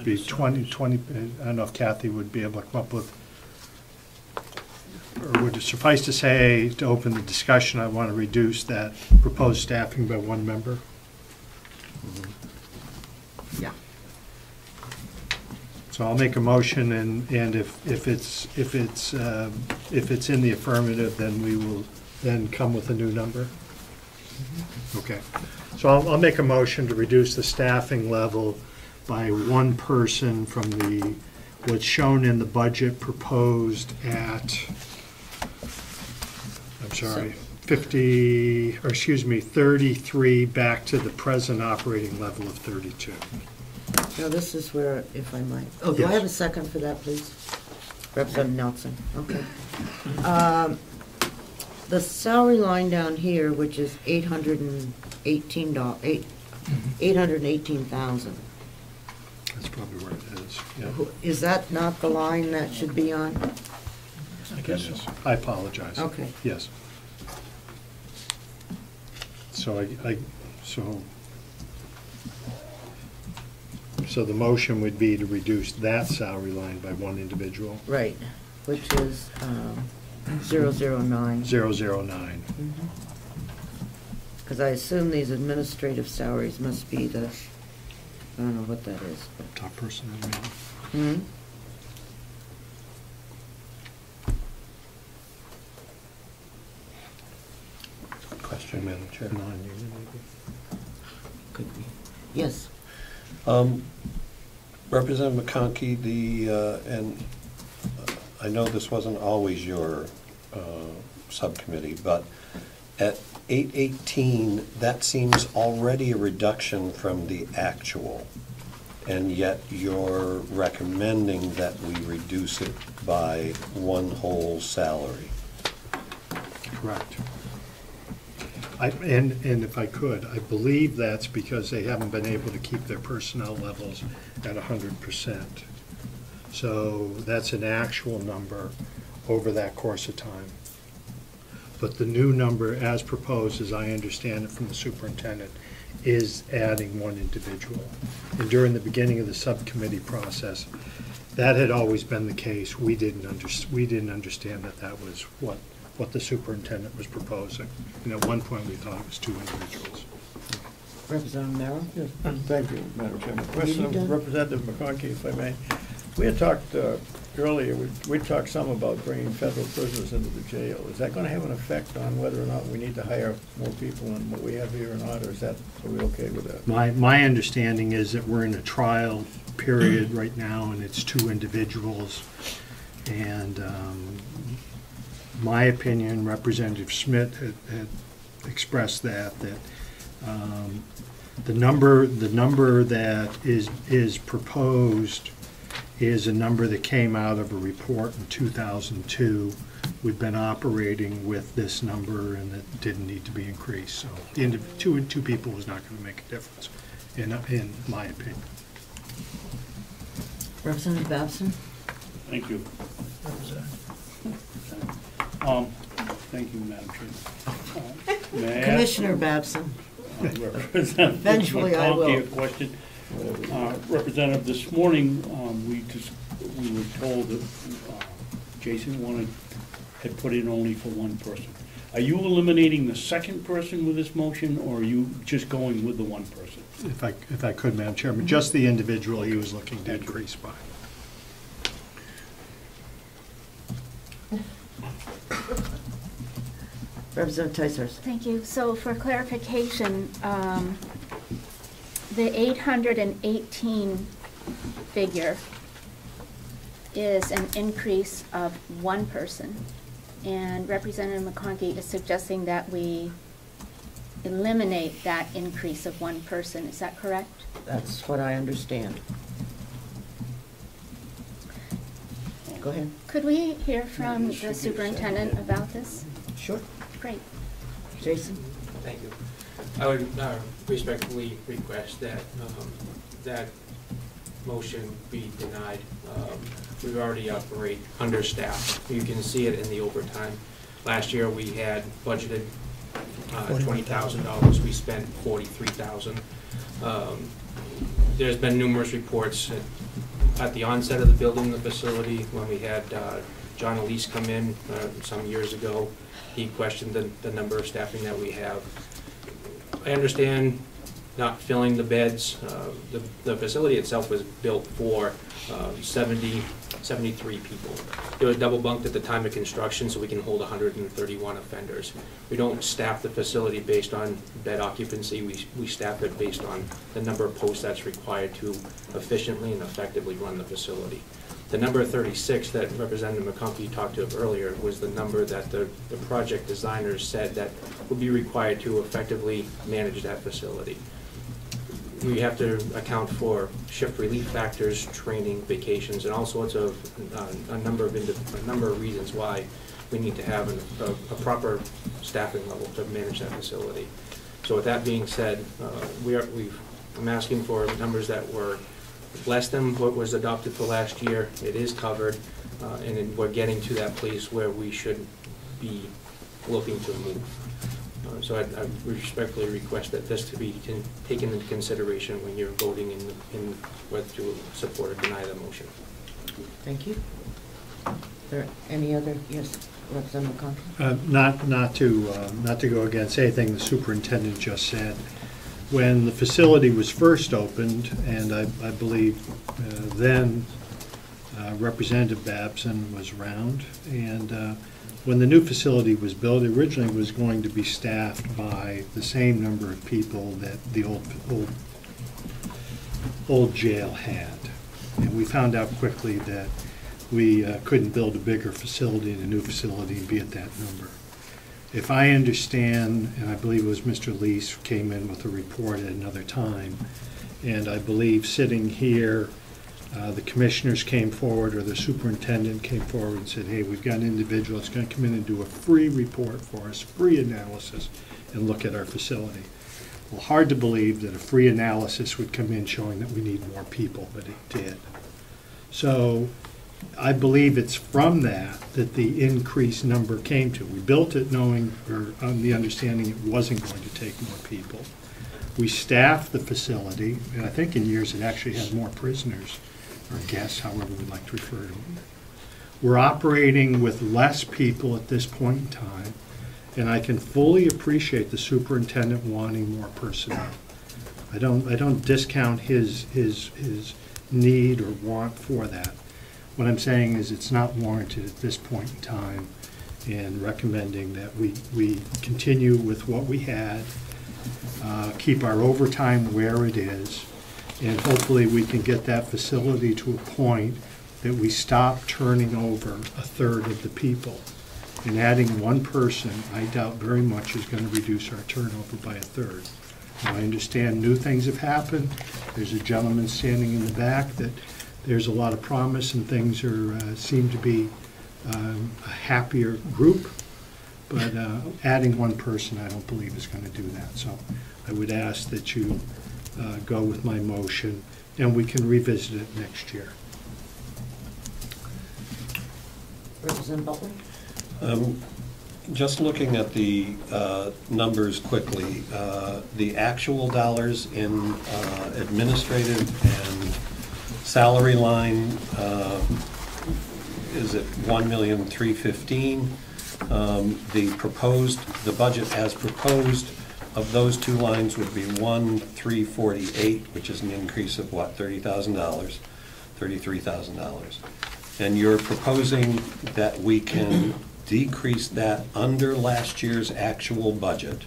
Be 20, I don't know if Kathy would be able to come up with, or would it suffice to say, to open the discussion, I want to reduce that proposed staffing by 1 member? Yeah. So I'll make a motion, and if it's in the affirmative, then we will then come with a new number. Okay. So I'll make a motion to reduce the staffing level by 1 person from what's shown in the budget proposed at, I'm sorry, 33 back to the present operating level of 32. Now, this is where, if I might, oh, do I have a second for that, please? Representative Nelson, okay. The salary line down here, which is $818,000. That's probably where it is, yeah. Is that not the line that should be on? I guess so. I apologize. Okay. Yes. So so the motion would be to reduce that salary line by 1 individual. Right, which is 009. 009. Because I assume these administrative salaries must be the, I don't know what that is. But. Top personnel. Hmm? Question, Madam Chair. Non-union, maybe. Could be. Yes. Representative McConkey, I know this wasn't always your subcommittee, but at 818, that seems already a reduction from the actual, and yet you're recommending that we reduce it by 1 whole salary. Correct. And if I could, I believe that's because they haven't been able to keep their personnel levels at 100%. So that's an actual number over that course of time. But the new number, as proposed, as I understand it from the superintendent, is adding 1 individual. And during the beginning of the subcommittee process, that had always been the case. We didn't understand that was what the superintendent was proposing. And at one point, we thought it was 2 individuals. Representative Merrill? Yes, thank you, Madam Chairman. Question done? of Representative McConkey, if I may. We had talked earlier, we talked some about bringing federal prisoners into the jail. Is that going to have an effect on whether or not we need to hire more people than what we have here or not, or are we okay with that? My understanding is that we're in a trial period right now, and it's 2 individuals. And my opinion, Representative Schmidt had expressed that the number that is proposed is a number that came out of a report in 2002. We've been operating with this number, and it didn't need to be increased. So the end of two people was not going to make a difference, in my opinion. Representative Babson? Thank you. Thank you, Madam Chairman. Commissioner Babson. Eventually I will. Question. Representative, this morning we were told that Jason had put in only for 1 person. Are you eliminating the 2nd person with this motion, or are you just going with the 1 person? If I could, Madam Chairman, just the individual he was looking to increase by. Representative Ticehurst. Thank you. So for clarification, the 818 figure is an increase of one person. And Representative McConkey is suggesting that we eliminate that increase of one person. Is that correct? That's what I understand. Go ahead. Could we hear from the superintendent about this? Sure. Great. Jason? Thank you. I would respectfully request that that motion be denied. We already operate understaffed. You can see it in the overtime. Last year we had budgeted $20,000. We spent $43,000. There's been numerous reports at the onset of the building the facility when we had John Elise come in some years ago. He questioned the number of staffing that we have. I understand not filling the beds. The facility itself was built for 73 people. It was double bunked at the time of construction, so we can hold 131 offenders. We don't staff the facility based on bed occupancy. We staff it based on the number of posts that's required to efficiently and effectively run the facility. The number 36 that Representative McConkey talked to earlier was the number that the project designers said that would be required to effectively manage that facility. We have to account for shift relief factors, training, vacations, and all sorts of a number of reasons why we need to have a proper staffing level to manage that facility. So with that being said, I'm asking for numbers that were less than what was adopted for last year. It is covered, and then we're getting to that place where we should be looking to move. So I respectfully request that this to be taken into consideration when you're voting in whether to support or deny the motion. Thank you. Are there any other? Yes, Representative McConkey. Not to go against anything the superintendent just said. When the facility was first opened, and I believe then Representative Babson was around, and when the new facility was built, it originally was going to be staffed by the same number of people that the old jail had. And we found out quickly that we couldn't build a bigger facility in a new facility and be at that number. If I understand, and I believe it was Mr. Lease who came in with a report at another time, and I believe sitting here, the commissioners came forward, or the superintendent came forward and said, hey, we've got an individual that's going to come in and do a free report for us, free analysis, and look at our facility. Well, hard to believe that a free analysis would come in showing that we need more people, but it did. So I believe it's from that the increased number came to. We built it knowing, or on the understanding, it wasn't going to take more people. We staffed the facility, and I think in years it actually had more prisoners, or guests, however we'd like to refer to them. We're operating with less people at this point in time, and I can fully appreciate the superintendent wanting more personnel. I don't discount his need or want for that. What I'm saying is it's not warranted at this point in time, and recommending that we continue with what we had, keep our overtime where it is, and hopefully we can get that facility to a point that we stop turning over a third of the people. And adding one person, I doubt very much is going to reduce our turnover by a third. Now, I understand new things have happened. There's a gentleman standing in the back that there's a lot of promise and things are seem to be a happier group. But adding one person, I don't believe is going to do that. So I would ask that you go with my motion, and we can revisit it next year. Representative Butler? Just looking at the numbers quickly, the actual dollars in administrative and salary line is at $1,315,000. The budget as proposed of those two lines would be $1,348,000, which is an increase of what, $30,000, $33,000. And you're proposing that we can decrease that under last year's actual budget,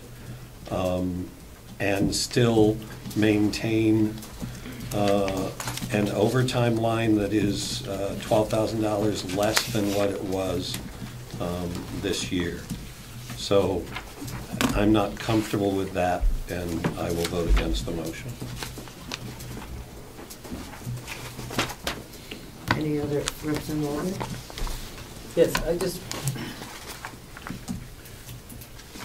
and still maintain an overtime line that is $12,000 less than what it was this year. So I'm not comfortable with that, and I will vote against the motion. Any other, Representative Walden? Yes,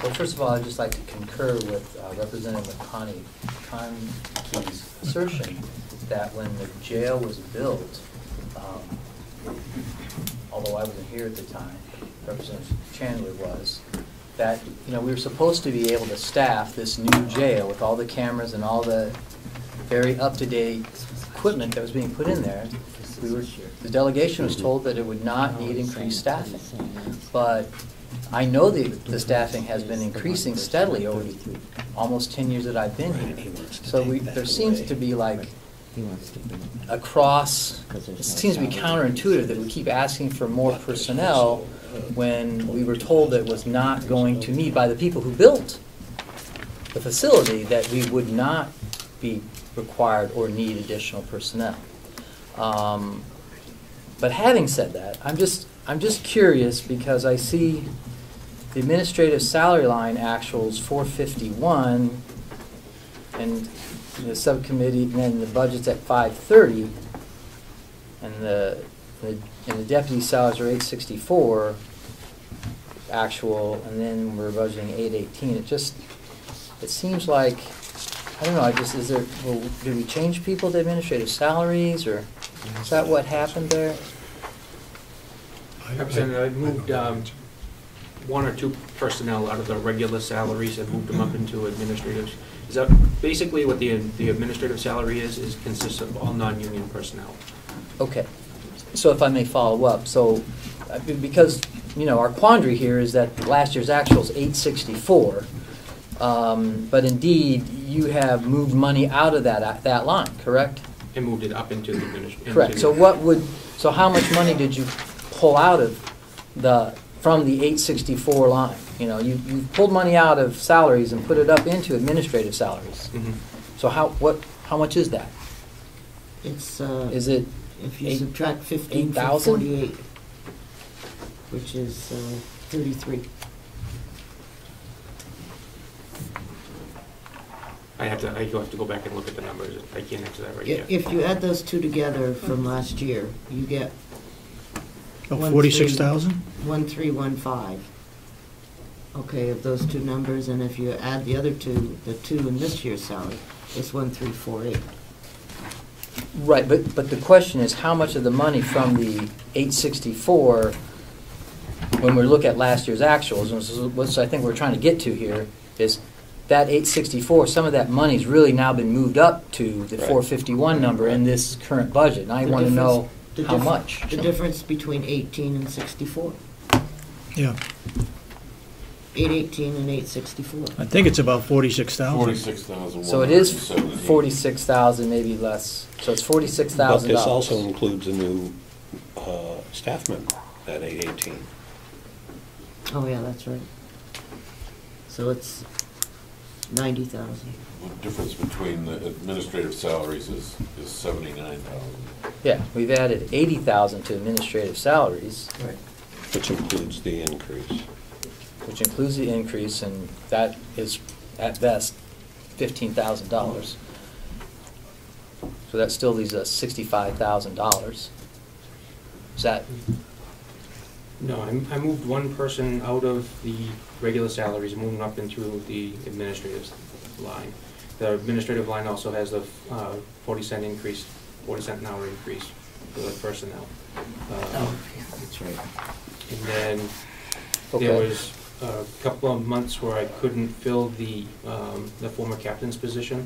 well, first of all, I'd just like to concur with Representative McConkey's assertion that when the jail was built, although I wasn't here at the time, Representative Chandler was, that we were supposed to be able to staff this new jail with all the cameras and all the very up-to-date equipment that was being put in there. The delegation was told that it would not need increased staffing, but I know the staffing has been increasing steadily over the almost 10 years that I've been here. So there seems to be like it seems to be counterintuitive that we keep asking for more personnel when we were told that it was not going to need, by the people who built the facility, that we would not be required or need additional personnel. But having said that, I'm just curious because I see the administrative salary line actuals 451, and the subcommittee, and then the budget's at 530, and the deputy salaries are 864 actual, and then we're budgeting 818. It seems like, I don't know, did we change people to administrative salaries, or is that what happened there? Representative, I moved one or two personnel out of the regular salaries and moved them up into administrative. Is that basically what the administrative salary is consists of all non-union personnel? Okay. So if I may follow up, so because our quandary here is that last year's actual is 864, but indeed you have moved money out of that line, correct? And moved it up into the administrative. Correct. So how much money did you pull out of from the 864 line? You pulled money out of salaries and put it up into administrative salaries. Mm-hmm. So how much is that? It's is it if you subtract 15 from 48, which is 33. I have to go back and look at the numbers. I can't answer that right now. If you add those two together from last year, you get 46,000? 1315. Okay, of those two numbers, and if you add the other two, the two in this year's salary, it's 1348. Right, but the question is how much of the money from the 864, when we look at last year's actuals, and what I think we're trying to get to here is that 864, some of that money's really now been moved up to the 451 number in this current budget, and I want to know how much. The difference between 18 and 64. Yeah. 818 and 864. I think it's about 46,000. 46,000. So it is 46,000, maybe less. So it's $46,000. But this also includes a new staff member at 818. Oh yeah, that's right. So it's 90,000. The difference between the administrative salaries is 79,000. Yeah, we've added 80,000 to administrative salaries. Right. Which includes the increase. Which includes the increase, and that is, at best, $15,000. So that still leaves us $65,000. Is that? No, I moved one person out of the regular salaries, moving up into the administrative line. The administrative line also has the 40-cent increase, 40-cent an hour increase for the personnel. That's right. And then there was a couple of months where I couldn't fill the former captain's position,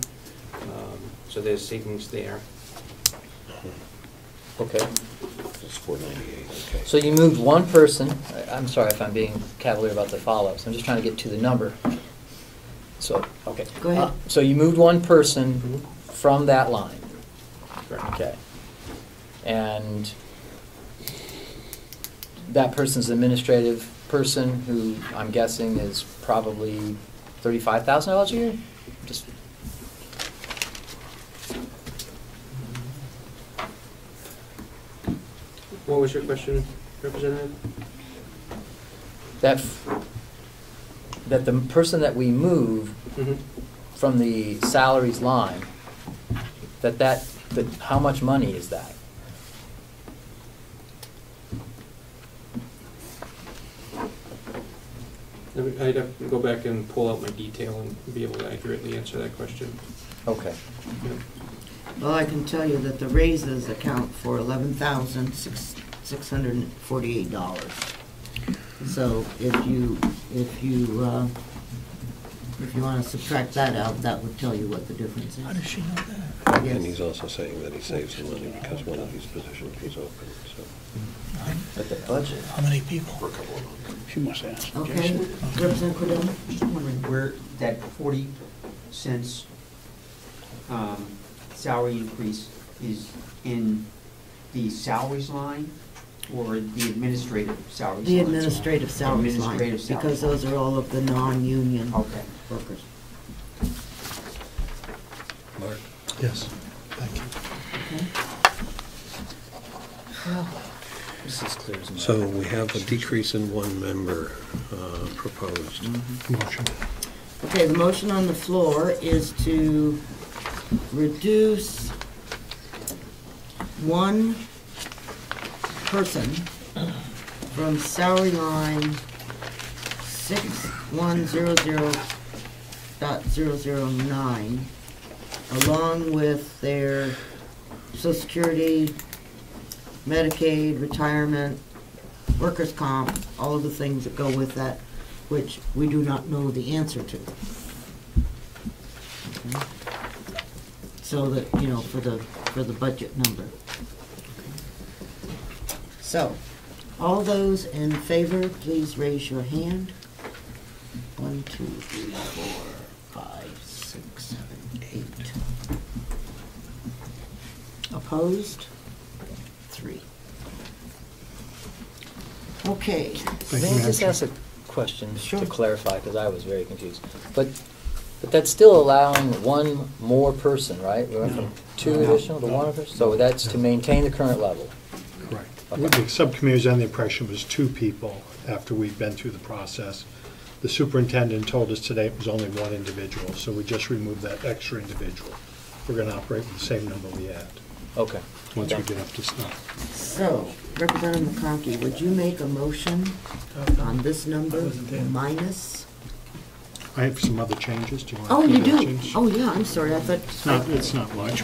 so there's savings there. Okay. It's 498, okay. So you moved one person. I'm sorry if I'm being cavalier about the follow-ups. I'm just trying to get to the number. So, okay. Go ahead. So you moved one person from that line. Correct. Okay. And that person's administrative person who I'm guessing is probably $35,000 a year? Just What was your question, Representative? that the person that we move from the salaries line, that how much money is that? I'd have to go back and pull out my detail and be able to accurately answer that question. Okay. Well, I can tell you that the raises account for $11,648. So if you want to subtract that out, that would tell you what the difference is. How does she know that? And he's also saying that he saves some money because one of these positions is open, so. But the budget. How many people? For a couple of months. She must ask. Okay, Representative Cordell? Just wondering where that 40 cents salary increase is in the salaries line or the administrative salaries line? The administrative salaries line, Administrative salaries because those are all of the non-union workers. Mark? Yes, thank you. This is clear as mud. So we have a decrease in one member proposed. Motion. Okay, the motion on the floor is to reduce one person from salary line 6100.009, along with their Social Security, Medicaid, retirement, workers' comp, all of the things that go with that, which we do not know the answer to. Okay. So that, you know, for the budget number. So, all those in favor, please raise your hand. 1, 2, 3, 4, 5, 6, 7, 8. Opposed? 3. Okay. May I just ask a question to clarify, because I was very confused. But that's still allowing one more person, right? We went from 2 additional to 1 person? So that's to maintain the current level? Correct. Okay. The subcommittee was on the impression it was 2 people after we'd been through the process. The superintendent told us today it was only 1 individual, so we just removed that extra individual. We're going to operate with the same number we had. Okay. Once we get up to snuff. So, Representative McConkey, would you make a motion on this number minus? I have some other changes. Do you want Oh, to you do do? that change? Oh, yeah, I'm sorry, I thought. It's not much.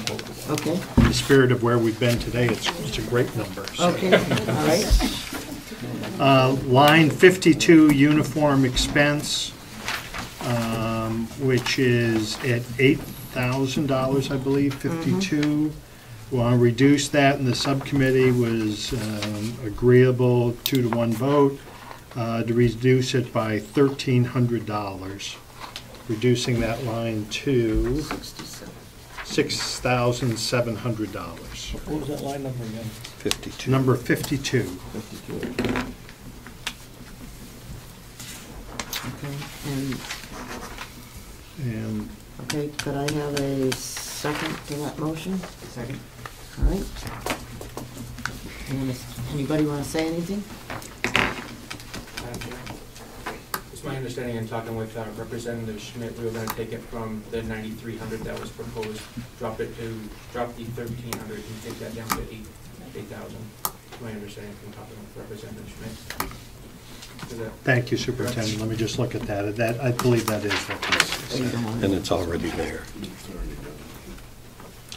Okay. In the spirit of where we've been today, it's a great number. So. Okay, all right. Line 52, uniform expense, which is at $8,000, I believe, 52. We want to reduce that, and the subcommittee was agreeable, 2 to 1 vote, to reduce it by $1,300, reducing that line to $6,700. What was that line number again? 52. Number 52. 52. Okay, And okay, could I have a second to that motion? Second. All right. Anybody want to say anything? Madam Chair, it's my understanding in talking with Representative Schmidt, we were going to take it from the 9,300 that was proposed, drop the 1,300 and take that down to 8,000. My understanding from talking with Representative Schmidt. thank you, Superintendent. Let me just look at that. I believe that is what this is. And it's already there.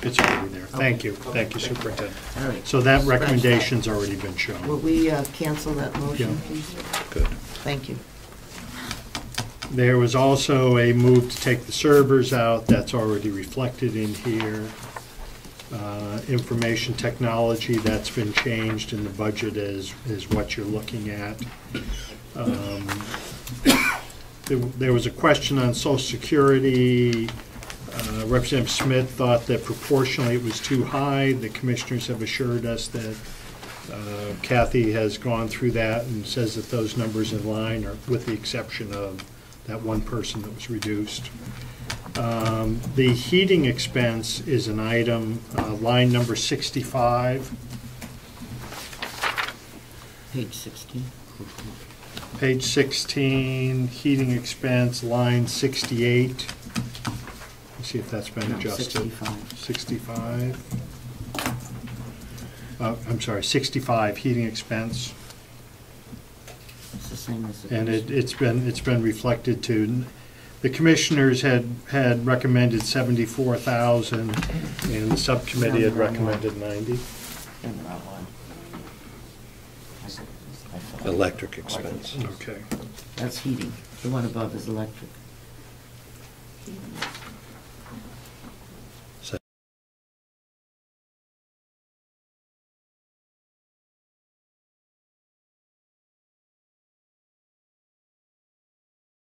It's already there. Thank you. Thank you, Superintendent. All right. So that recommendation's already been shown. Will we cancel that motion, Yeah. please? Good. Thank you. There was also a move to take the servers out. That's already reflected in here. Information technology, that's been changed in the budget is what you're looking at. There was a question on Social Security. Representative Smith thought that proportionally it was too high. The commissioners have assured us that Kathy has gone through that and says that those numbers in line are, with the exception of that one person that was reduced. The heating expense is an item, line number 65. Page 16. Page 16, heating expense, line 68. Let's see if that's been No, adjusted. 65. 65. I'm sorry, 65, heating expense. It's the same as the. And it's been reflected to, the commissioners had recommended 74,000, and the subcommittee had recommended 90. Electric expense. Okay. That's heating. The one above is electric.